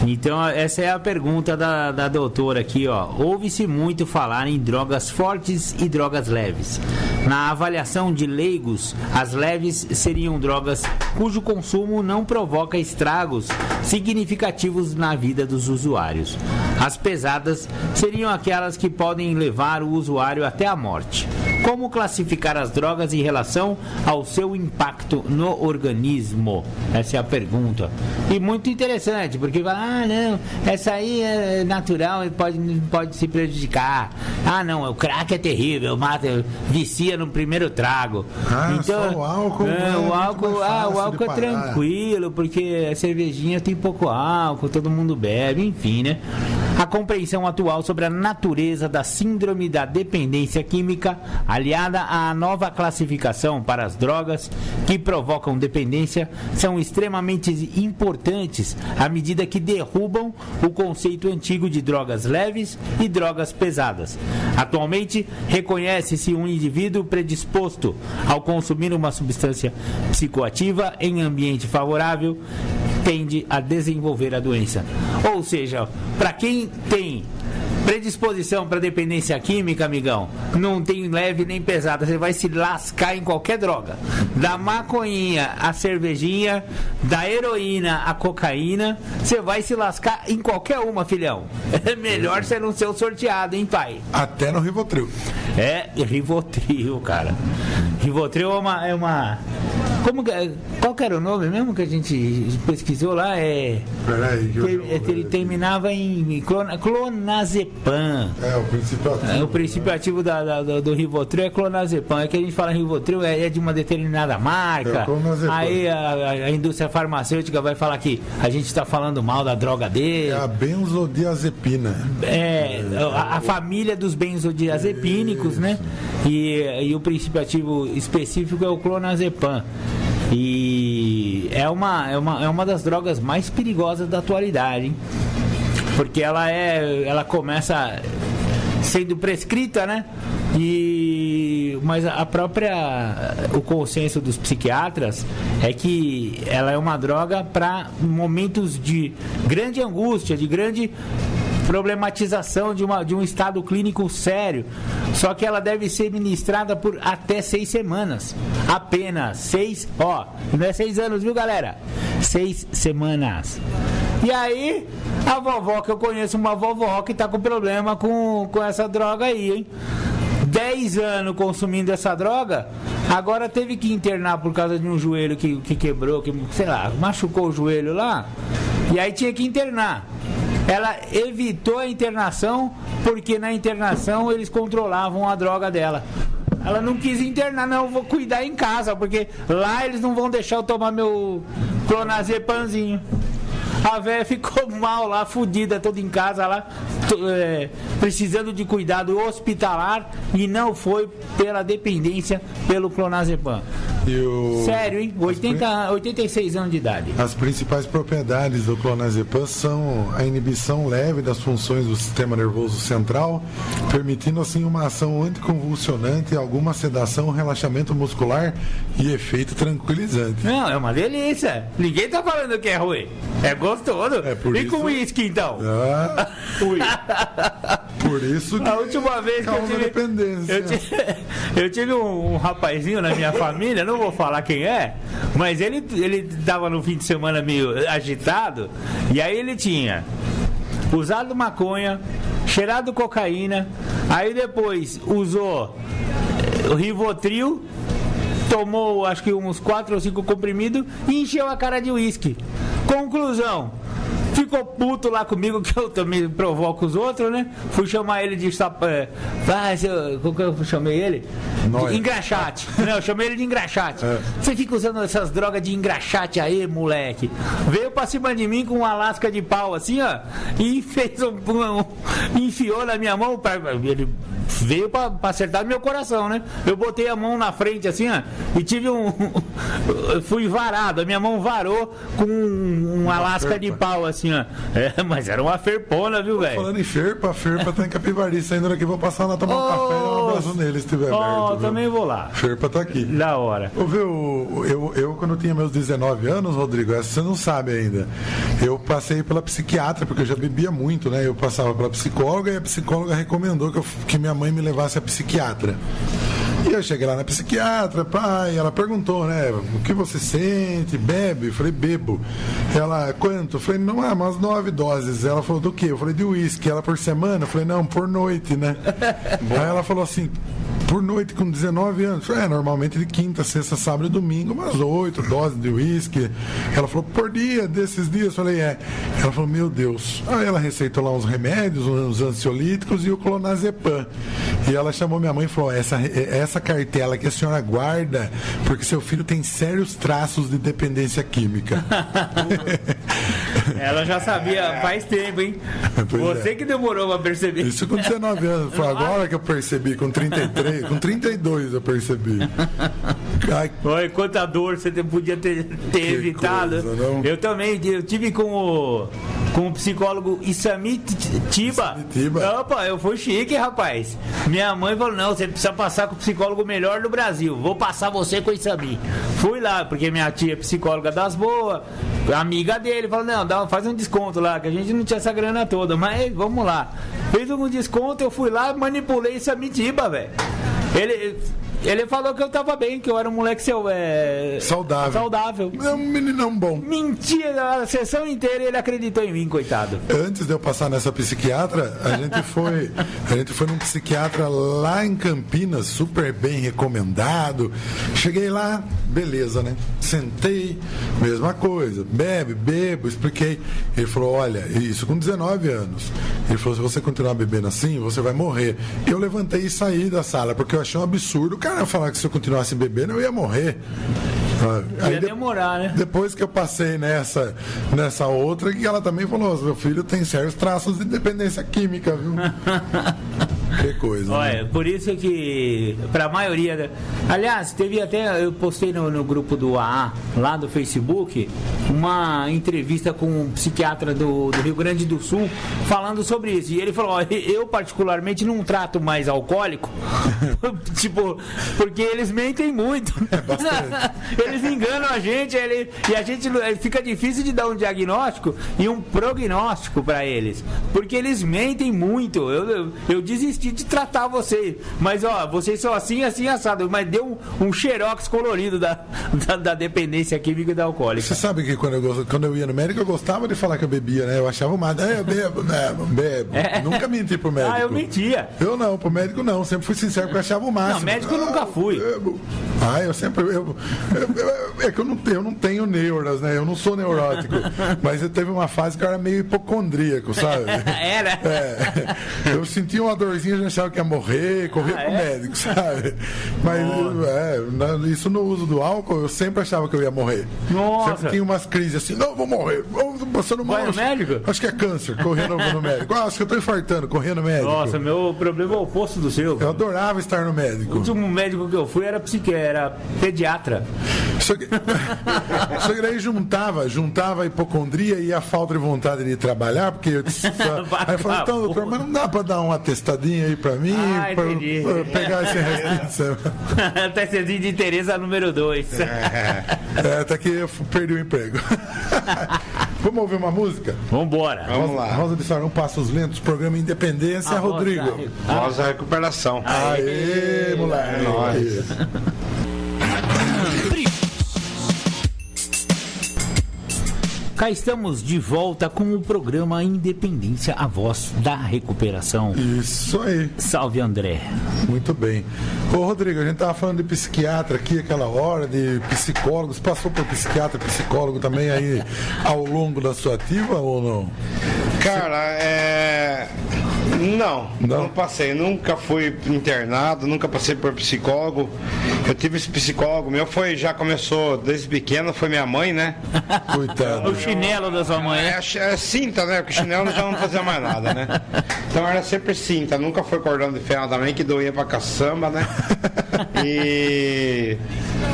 Então, essa é a pergunta da doutora aqui, ó. Ouve-se muito falar em drogas fortes e drogas leves. Na avaliação de leigos, as leves seriam drogas cujo consumo não provoca estragos significativos na vida dos usuários. As pesadas seriam aquelas que podem levar o usuário até a morte. Como classificar as drogas em relação ao seu impacto no organismo? Essa é a pergunta. E muito interessante, porque fala, não, essa aí é natural e pode se prejudicar. Não, o crack é terrível, mata, vicia no primeiro trago.
Então, só o álcool.
O álcool é tranquilo, porque a cervejinha tem pouco álcool, todo mundo bebe, enfim, né? A compreensão atual sobre a natureza da síndrome da dependência química, aliada à nova classificação para as drogas que provocam dependência, são extremamente importantes à medida que derrubam o conceito antigo de drogas leves e drogas pesadas. Atualmente, reconhece-se um indivíduo predisposto ao consumir uma substância psicoativa em ambiente favorável tende a desenvolver a doença. Ou seja, para quem tem predisposição para dependência química, amigão, não tem leve nem pesada, você vai se lascar em qualquer droga. Da maconhinha à cervejinha, da heroína à cocaína, você vai se lascar em qualquer uma, filhão. É melhor você não ser o sorteado, hein, pai?
Até no Rivotril.
Rivotril, cara. Rivotril é uma... Qual que era o nome mesmo que a gente pesquisou lá?
Peraí,
ele terminava em clonazepam. O princípio ativo do Rivotril é clonazepam. É que a gente fala Rivotril é de uma determinada marca. Aí a indústria farmacêutica vai falar que a gente está falando mal da droga dele.
É a benzodiazepina.
A família dos benzodiazepínicos, né? E o princípio ativo específico é o clonazepam. E é uma das drogas mais perigosas da atualidade, hein? Porque ela começa sendo prescrita, né? Mas o consenso dos psiquiatras é que ela é uma droga para momentos de grande angústia, de grande problematização de um estado clínico sério. Só que ela deve ser ministrada por até 6 semanas. Apenas 6, não é 6 anos, viu, galera? 6 semanas. E aí, a vovó, que eu conheço uma vovó que tá com problema com essa droga aí, hein? 10 anos consumindo essa droga, agora teve que internar por causa de um joelho que quebrou, machucou o joelho lá, e aí tinha que internar. Ela evitou a internação porque na internação eles controlavam a droga dela. Ela não quis internar, não, eu vou cuidar em casa, porque lá eles não vão deixar eu tomar meu clonazepamzinho. A velha ficou mal lá, fodida, toda em casa lá, precisando de cuidado hospitalar, e não foi pela dependência pelo clonazepam. Sério, hein? 86 anos de idade.
As principais propriedades do clonazepam são a inibição leve das funções do sistema nervoso central, permitindo assim uma ação anticonvulsionante, alguma sedação, relaxamento muscular e efeito tranquilizante.
Não, é uma delícia. Ninguém tá falando que é ruim. É gostoso.
Por
e
isso...
com uísque, então?
Por isso que
a última vez que eu tive
dependência.
Eu tive um rapazinho na minha família, não vou falar quem é, mas ele tava no fim de semana meio agitado, e aí ele tinha usado maconha, cheirado cocaína, aí depois usou o Rivotril, tomou acho que uns 4 ou 5 comprimidos e encheu a cara de uísque. Conclusão: ficou puto lá comigo, que eu também provoco os outros, né? Fui chamar ele de como que eu chamei ele? De engraxate. Não, eu chamei ele de engraxate. Você fica usando essas drogas de engraxate aí, moleque. Veio pra cima de mim com uma lasca de pau assim, ó, e fez enfiou na minha mão, ele veio pra acertar meu coração, né? Eu botei a mão na frente assim, ó, e tive fui varado, a minha mão varou com uma lasca de pau assim, ó. Mas era uma ferpona, viu, velho?
Falando em ferpa, a ferpa tá em Capivari, saindo daqui, vou passar lá tomar um café e dar um abraço nele, se tiver aberto.
Eu também vou lá.
Ferpa tá aqui.
Da hora.
Eu quando tinha meus 19 anos, Rodrigo, essa você não sabe ainda, eu passei pela psiquiatra, porque eu já bebia muito, né? Eu passava pela psicóloga e a psicóloga recomendou que minha mãe me levasse a psquiatra. E eu cheguei lá na psiquiatra, e ela perguntou, né, o que você sente, bebe? Eu falei, bebo. Ela, quanto? Eu falei, não, umas 9 doses. Ela falou, do quê? Eu falei, de uísque. Ela, por semana? Eu falei, não, por noite, né? Aí ela falou assim, por noite com 19 anos. Eu falei, normalmente de quinta, sexta, sábado e domingo, umas 8 doses de uísque. Ela falou, por dia, desses dias? Eu falei, é. Ela falou, meu Deus. Aí ela receitou lá uns remédios, uns ansiolíticos e o clonazepam. E ela chamou minha mãe e falou, essa cartela que a senhora guarda, porque seu filho tem sérios traços de dependência química.
Ela já sabia faz tempo, hein? Você que demorou pra perceber.
Isso com 19 anos. Foi agora que eu percebi, com 33, com 32 eu percebi. Ai,
olha, quanta dor você podia ter evitado.
Coisa, não?
Eu também, eu tive com o psicólogo Isami Tiba. Opa, eu fui chique, rapaz. Minha mãe falou, não, você precisa passar com o psicólogo melhor do Brasil. Vou passar você com o Isami. Fui lá, porque minha tia é psicóloga das boas, amiga dele, falou, não, faz um desconto lá, que a gente não tinha essa grana toda, mas vamos lá. Fez um desconto, eu fui lá, manipulei Isami Tiba, velho. Ele falou que eu tava bem, que eu era um moleque saudável.
É um meninão bom.
Mentira, a sessão inteira ele acreditou em mim, coitado.
Antes de eu passar nessa psiquiatra, a gente foi num psiquiatra lá em Campinas, super bem recomendado. Cheguei lá, beleza, né? Sentei, mesma coisa, bebo, expliquei. Ele falou, olha, isso com 19 anos. Ele falou, se você continuar bebendo assim, você vai morrer. Eu levantei e saí da sala, porque eu achei um absurdo o cara falar que se eu continuasse bebendo, eu ia morrer.
Ia demorar, né?
Depois que eu passei nessa outra, que ela também falou, seu filho tem sérios traços de dependência química, viu? Que coisa.
Olha,
né?
Por isso que pra maioria. Aliás, teve até, eu postei no grupo do AA, lá do Facebook, uma entrevista com um psiquiatra do Rio Grande do Sul falando sobre isso. E ele falou, ó, eu particularmente não trato mais alcoólico, tipo, porque eles mentem muito. Eles enganam a gente, e a gente fica difícil de dar um diagnóstico e um prognóstico pra eles. Porque eles mentem muito. Eu desisti de tratar vocês, mas ó, vocês são assim, assado, mas deu um xerox colorido da dependência química e da alcoólica.
Você sabe que quando eu ia no médico, eu gostava de falar que eu bebia, né? Eu achava uma, eu bebo. Nunca menti pro médico.
Eu mentia.
Eu não, pro médico não, sempre fui sincero, porque eu achava o máximo.
Não, médico eu nunca fui.
Eu sempre, é que eu não tenho neuras, né? Eu não sou neurótico, mas eu teve uma fase que eu era meio hipocondríaco, sabe?
Era?
Eu sentia uma dorzinha assim eu já achava que ia morrer, corria pro médico, sabe? Mas isso no uso do álcool, eu sempre achava que eu ia morrer.
Nossa.
Sempre tinha umas crises assim, não, vou morrer. Você não morre.
Vai no médico?
Acho que é câncer, correndo no médico. Acho que eu tô infartando, correndo no médico.
Nossa, meu problema é o oposto do seu.
Eu adorava estar no médico.
O último médico que eu fui era pediatra.
Só que daí juntava a hipocondria e a falta de vontade de trabalhar, porque eu disse, aí eu falei, então, doutor, mas não dá pra dar uma testadinha aí pra mim, pra pegar esse restinho.
Testadinho de Tereza número 2.
Até que eu perdi o emprego. Vamos ouvir uma música?
Vambora.
Vamos lá.
Rosa de Sarão, Passos Lentos, programa Independência, Rodrigo.
Voz da recuperação.
Aê, moleque.
Nós.
Cá estamos de volta com o programa Independência, a voz da recuperação.
Isso aí.
Salve, André.
Muito bem. Ô, Rodrigo, a gente tava falando de psiquiatra aqui aquela hora, de psicólogos. Passou por psiquiatra, psicólogo também aí ao longo da sua ativa ou não?
Cara, Não passei, nunca fui internado, nunca passei por psicólogo. Eu tive esse psicólogo meu, já começou desde pequeno, foi minha mãe, né?
Coitado.
O chinelo da sua mãe.
É cinta, né? Porque chinelo já não fazia mais nada, né? Então era sempre cinta, nunca foi cordão de ferro também, que doía pra caçamba, né?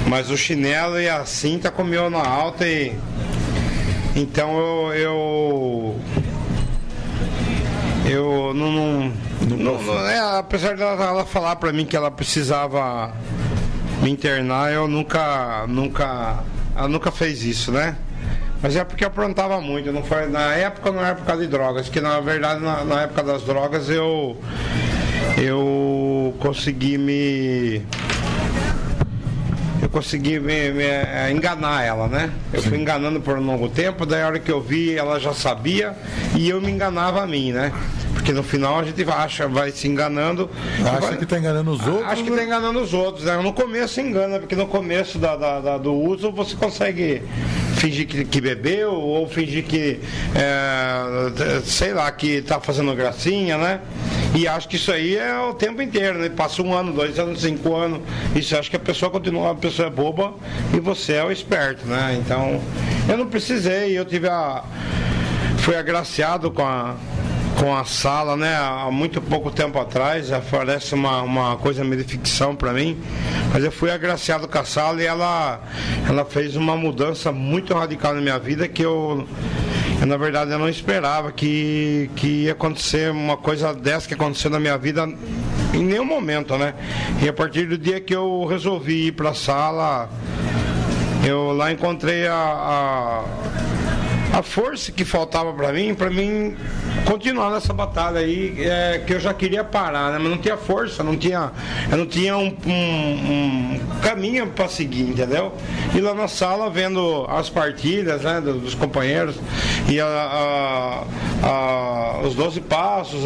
Mas o chinelo e a cinta comiam na alta e... Então eu não apesar dela falar pra mim que ela precisava me internar, ela nunca fez isso, né? Mas é porque eu aprontava muito, não foi na época, não era por causa de drogas, que na verdade na época das drogas eu consegui me enganar ela, né? Eu fui enganando por um longo tempo, daí a hora que eu vi, ela já sabia e eu me enganava a mim, né? Porque no final a gente vai se enganando.
Acha que está enganando os outros?
Acho que está enganando os outros, né? No começo engana, porque no começo do uso você consegue fingir que bebeu ou fingir que, sei lá, que está fazendo gracinha, né? E acho que isso aí é o tempo inteiro, né? Passa 1 ano, 2 anos, 5 anos. Isso acho que a pessoa continua, a pessoa é boba e você é o esperto, né? Então, eu não precisei, fui agraciado com a sala, né? Há muito pouco tempo atrás, parece uma coisa meio de ficção para mim, mas eu fui agraciado com a sala e ela fez uma mudança muito radical na minha vida que eu na verdade eu não esperava que ia acontecer uma coisa dessa que aconteceu na minha vida em nenhum momento, né? E a partir do dia que eu resolvi ir para a sala, eu lá encontrei a força que faltava para mim continuar nessa batalha aí, que eu já queria parar, né? Mas não tinha força, eu não tinha um caminho para seguir, entendeu? E lá na sala, vendo as partilhas, né, dos companheiros, e os 12 passos,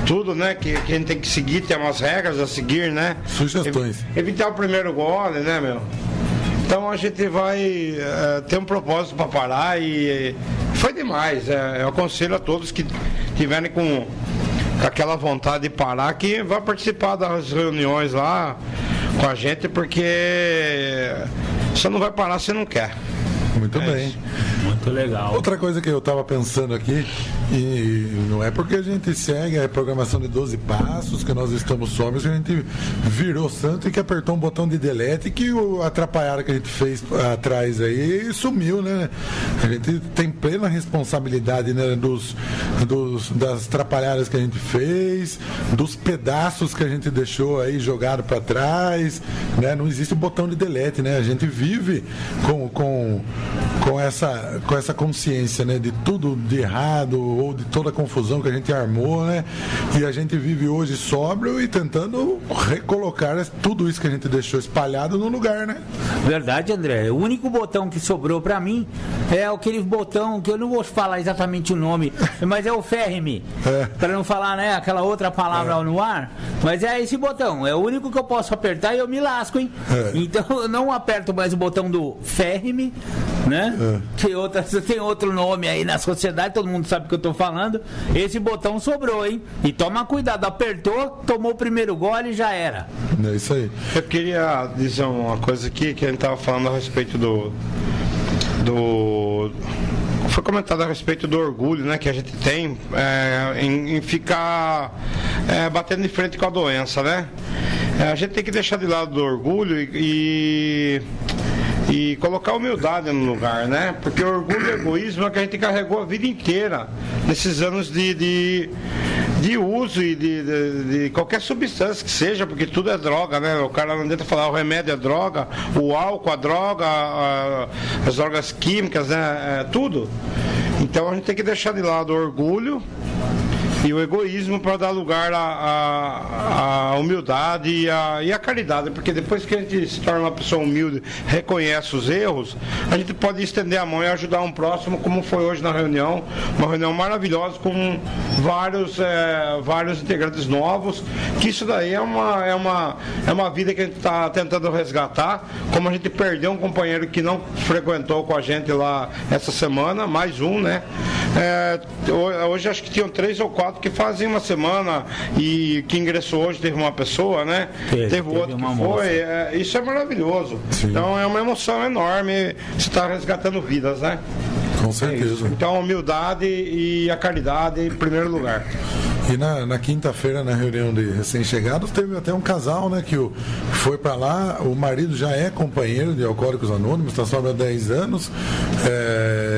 tudo, né, que a gente tem que seguir, tem umas regras a seguir, né?
Sugestões.
Evitar o primeiro gole, né, meu? Então a gente vai ter um propósito para parar e foi demais. Eu aconselho a todos que tiverem com aquela vontade de parar que vá participar das reuniões lá com a gente, porque você não vai parar se não quer.
Muito bem.
Muito legal.
Outra coisa que eu estava pensando aqui, e não é porque a gente segue a programação de 12 passos, que nós estamos sóbrios, que a gente virou santo e que apertou um botão de delete, que o atrapalhada que a gente fez atrás aí sumiu, né? A gente tem plena responsabilidade, né, das atrapalhadas que a gente fez, dos pedaços que a gente deixou aí jogado para trás, né? Não existe o botão de delete, né? A gente vive com essa consciência, né, de tudo de errado ou de toda a confusão que a gente armou, né? E a gente vive hoje sóbrio e tentando recolocar tudo isso que a gente deixou espalhado no lugar, né?
Verdade, André. O único botão que sobrou pra mim é aquele botão que eu não vou falar exatamente o nome, mas é o ferre-me. Pra não falar, né, aquela outra palavra no ar, mas é esse botão. É o único que eu posso apertar e eu me lasco, hein? Então eu não aperto mais o botão do ferre-me, né? Tem outro nome aí na sociedade, todo mundo sabe o que eu tô falando. Esse botão sobrou, hein? E toma cuidado, apertou, tomou o primeiro gole e já era.
É isso aí.
Eu queria dizer uma coisa aqui, que a gente estava falando a respeito do foi comentado a respeito do orgulho, né, que a gente tem em ficar batendo de frente com a doença, né? A gente tem que deixar de lado do orgulho e colocar a humildade no lugar, né? Porque o orgulho e o egoísmo é que a gente carregou a vida inteira, nesses anos de uso e de qualquer substância que seja, porque tudo é droga, né? O cara não tenta falar, o remédio é droga, o álcool, a droga, as drogas químicas, né? Tudo. Então a gente tem que deixar de lado o orgulho e o egoísmo para dar lugar à humildade e à caridade, porque depois que a gente se torna uma pessoa humilde, reconhece os erros, a gente pode estender a mão e ajudar um próximo, como foi hoje na reunião, uma reunião maravilhosa com vários integrantes novos, que isso daí é uma vida que a gente está tentando resgatar, como a gente perdeu um companheiro que não frequentou com a gente lá essa semana, mais um, né? Hoje acho que tinham 3 ou 4 que fazem uma semana e que ingressou hoje, teve uma pessoa, né? Teve outro que foi. Isso é maravilhoso. Sim. Então é uma emoção enorme você estar resgatando vidas, né?
Com certeza.
Então a humildade e a caridade em primeiro lugar.
E na quinta-feira, na reunião de recém-chegados, teve até um casal, né, que foi para lá, o marido já é companheiro de Alcoólicos Anônimos, está só há 10 anos,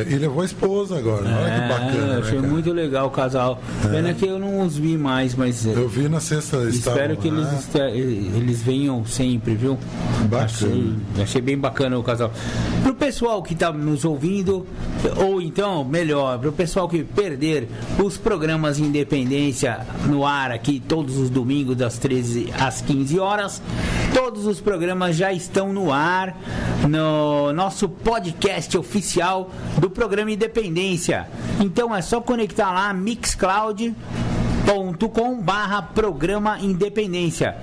e levou a esposa agora. Olha que bacana.
Achei muito legal o casal. Pena que eu não os vi mais, mas
eu vi na sexta.
Espero que eles venham sempre, viu? Achei bem bacana o casal. Pro pessoal que está nos ouvindo, ou então, melhor, pro pessoal que perder os programas Independência no ar aqui todos os domingos das 13 às 15 horas, todos os programas já estão no ar no nosso podcast oficial do programa Independência. Então é só conectar lá mixcloud.com/programa Independência,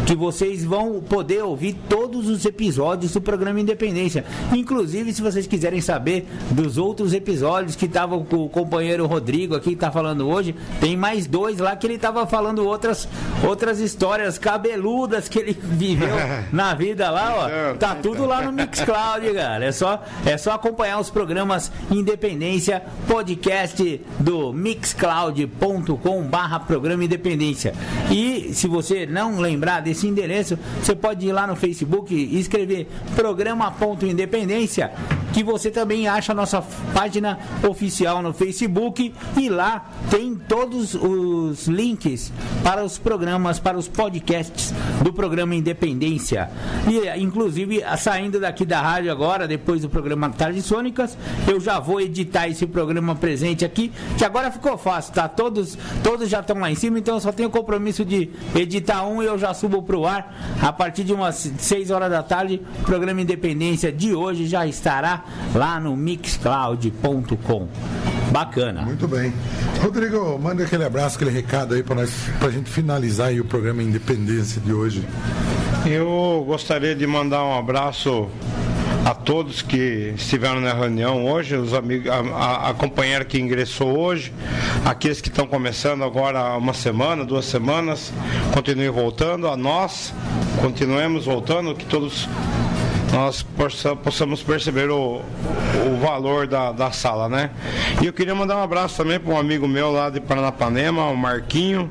que vocês vão poder ouvir todos os episódios do programa Independência. Inclusive, se vocês quiserem saber dos outros episódios que estavam com o companheiro Rodrigo aqui, que está falando hoje, tem mais 2 lá que ele estava falando outras histórias cabeludas que ele viveu na vida lá, ó. Tá tudo lá no Mixcloud, cara. É só acompanhar os programas Independência, podcast do mixcloud.com/programa Independência. E se você não lembrar desse endereço, você pode ir lá no Facebook e escrever programa.independência, que você também acha a nossa página oficial no Facebook, e lá tem todos os links para os programas, para os podcasts do programa Independência. E inclusive, saindo daqui da rádio agora, depois do programa Tardes Sônicas, eu já vou editar esse programa presente aqui, que agora ficou fácil, tá? Todos já estão lá em cima, então eu só tenho o compromisso de editar um e eu já subo pro ar. A partir de umas 6 horas da tarde, o programa Independência de hoje já estará lá no mixcloud.com. Bacana.
Muito bem. Rodrigo, manda aquele abraço, aquele recado aí pra gente finalizar aí o programa Independência de hoje.
Eu gostaria de mandar um abraço a todos que estiveram na reunião hoje, os amigos, a companheira que ingressou hoje, aqueles que estão começando agora 1 semana, 2 semanas, continuem voltando, a nós continuemos voltando, que todos nós possamos perceber o valor da sala, né? E eu queria mandar um abraço também para um amigo meu lá de Paranapanema, o Marquinho,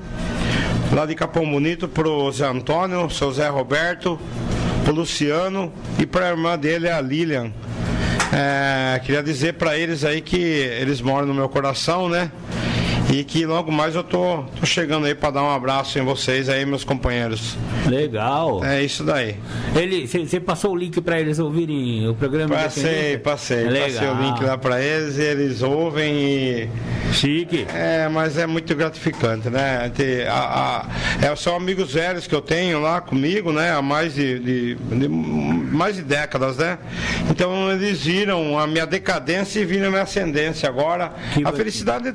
lá de Capão Bonito, para o Zé Antônio, o seu Zé Roberto, o Luciano e para a irmã dele, a Lilian. Queria dizer para eles aí que eles moram no meu coração, né? E que logo mais eu tô chegando aí para dar um abraço em vocês aí, meus companheiros.
Legal.
É isso daí.
Você passou o link para eles ouvirem o programa?
Passei o link lá para eles e eles ouvem e...
Chique.
Mas é muito gratificante, né? São amigos velhos que eu tenho lá comigo, né? Há mais de décadas, né? Então eles viram a minha decadência e viram a minha ascendência agora. A felicidade é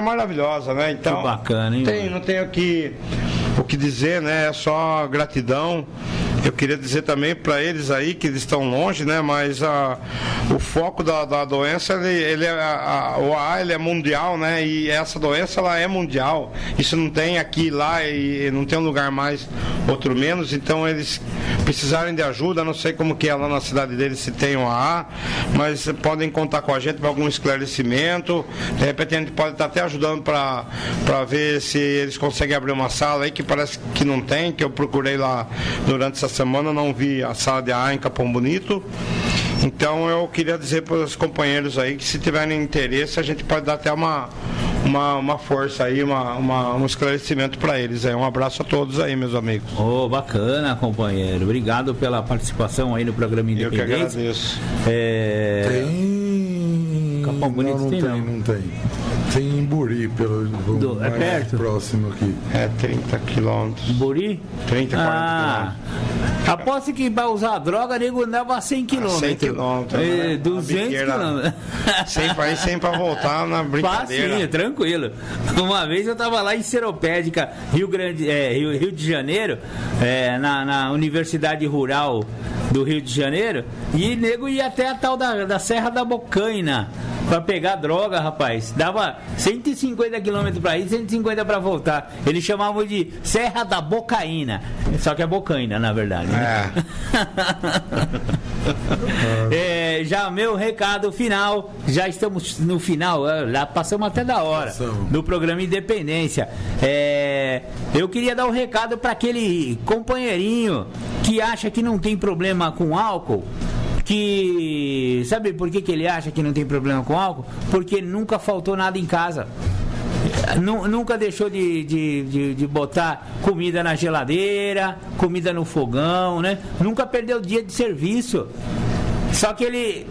maravilhosa, né? Então,
que bacana, hein?
Não tenho o que dizer, né? É só gratidão Eu queria dizer também para eles aí que eles estão longe, né? Mas o foco da doença, o AA ele é mundial, né? E essa doença ela é mundial. Isso não tem aqui, lá e não tem um lugar mais, outro menos. Então eles precisarem de ajuda, não sei como que é lá na cidade deles se tem um AA, mas podem contar com a gente para algum esclarecimento. De repente a gente pode estar até ajudando para ver se eles conseguem abrir uma sala aí que parece que não tem, que eu procurei lá durante essa semana, não vi a sala de AA em Capão Bonito. Então eu queria dizer para os companheiros aí que se tiverem interesse, a gente pode dar até uma força aí, um esclarecimento para eles. Um abraço a todos aí, meus amigos.
Bacana, companheiro. Obrigado pela participação aí no programa Independente.
Eu que agradeço.
Tem...
Capão Bonito
não tem. Tem em Buri,
é perto?
Próximo aqui.
30 quilômetros.
Buri?
30, 40 quilômetros.
Aposto que vai usar droga, nego andava a 100 quilômetros.
100 quilômetros.
200 quilômetros.
Sem para ir, sem para voltar na brincadeira.
Facinho, tranquilo. Uma vez eu tava lá em Seropédica, Rio de Janeiro, na Universidade Rural do Rio de Janeiro, e nego ia até a tal da Serra da Bocaina pra pegar droga, rapaz. Dava 150 km pra ir, 150 pra voltar. Eles chamavam de Serra da Bocaina. Só que é Bocaina, na verdade, né? Já meu recado final. Já estamos no final. Já passamos até da hora do programa Independência. Eu queria dar um recado pra aquele companheirinho que acha que não tem problema com álcool. Que sabe por que ele acha que não tem problema com álcool? Porque nunca faltou nada em casa. Nunca deixou de botar comida na geladeira, comida no fogão, né? Nunca perdeu dia de serviço. Só que ele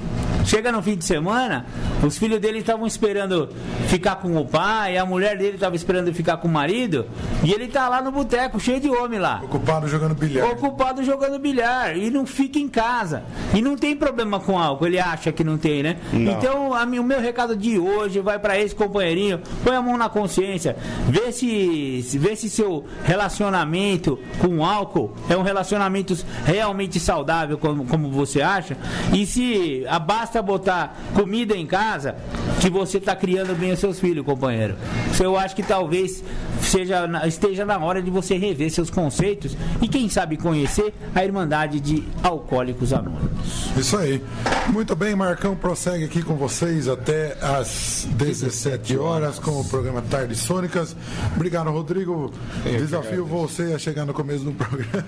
chega no fim de semana, os filhos dele estavam esperando ficar com o pai, a mulher dele estava esperando ficar com o marido, e ele tá lá no boteco, cheio de homem lá.
Ocupado jogando bilhar. E não fica em casa. E não tem problema com álcool, ele acha que não tem, né? Não. Então, o meu recado de hoje vai para esse companheirinho, põe a mão na consciência, vê se seu relacionamento com álcool é um relacionamento realmente saudável, como você acha, e se basta botar comida em casa, que você está criando bem os seus filhos, companheiro. Eu acho que talvez esteja na hora de você rever seus conceitos e, quem sabe, conhecer a Irmandade de Alcoólicos Anônimos. Isso aí. Muito bem, Marcão prossegue aqui com vocês até às 17 horas com o programa Tardes Sônicas. Obrigado, Rodrigo. Desafio você a chegar no começo do programa.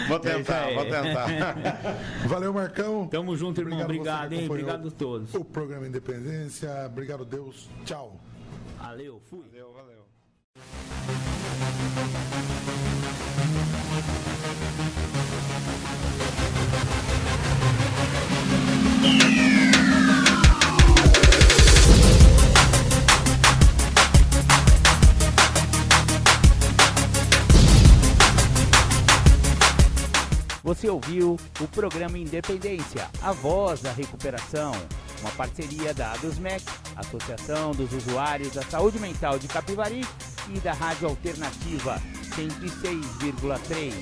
Vou tentar.
Valeu, Marcão.
Tamo junto, irmão. Obrigado, hein? Obrigado a todos.
O programa Independência. Obrigado, Deus. Tchau.
Valeu, fui.
Valeu.
Você ouviu o programa Independência, a voz da recuperação, uma parceria da ADUSMEC, Associação dos Usuários da Saúde Mental de Capivari, e da Rádio Alternativa 106,3.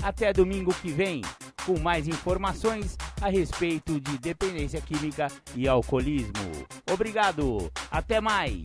Até domingo que vem, com mais informações a respeito de dependência química e alcoolismo. Obrigado, até mais!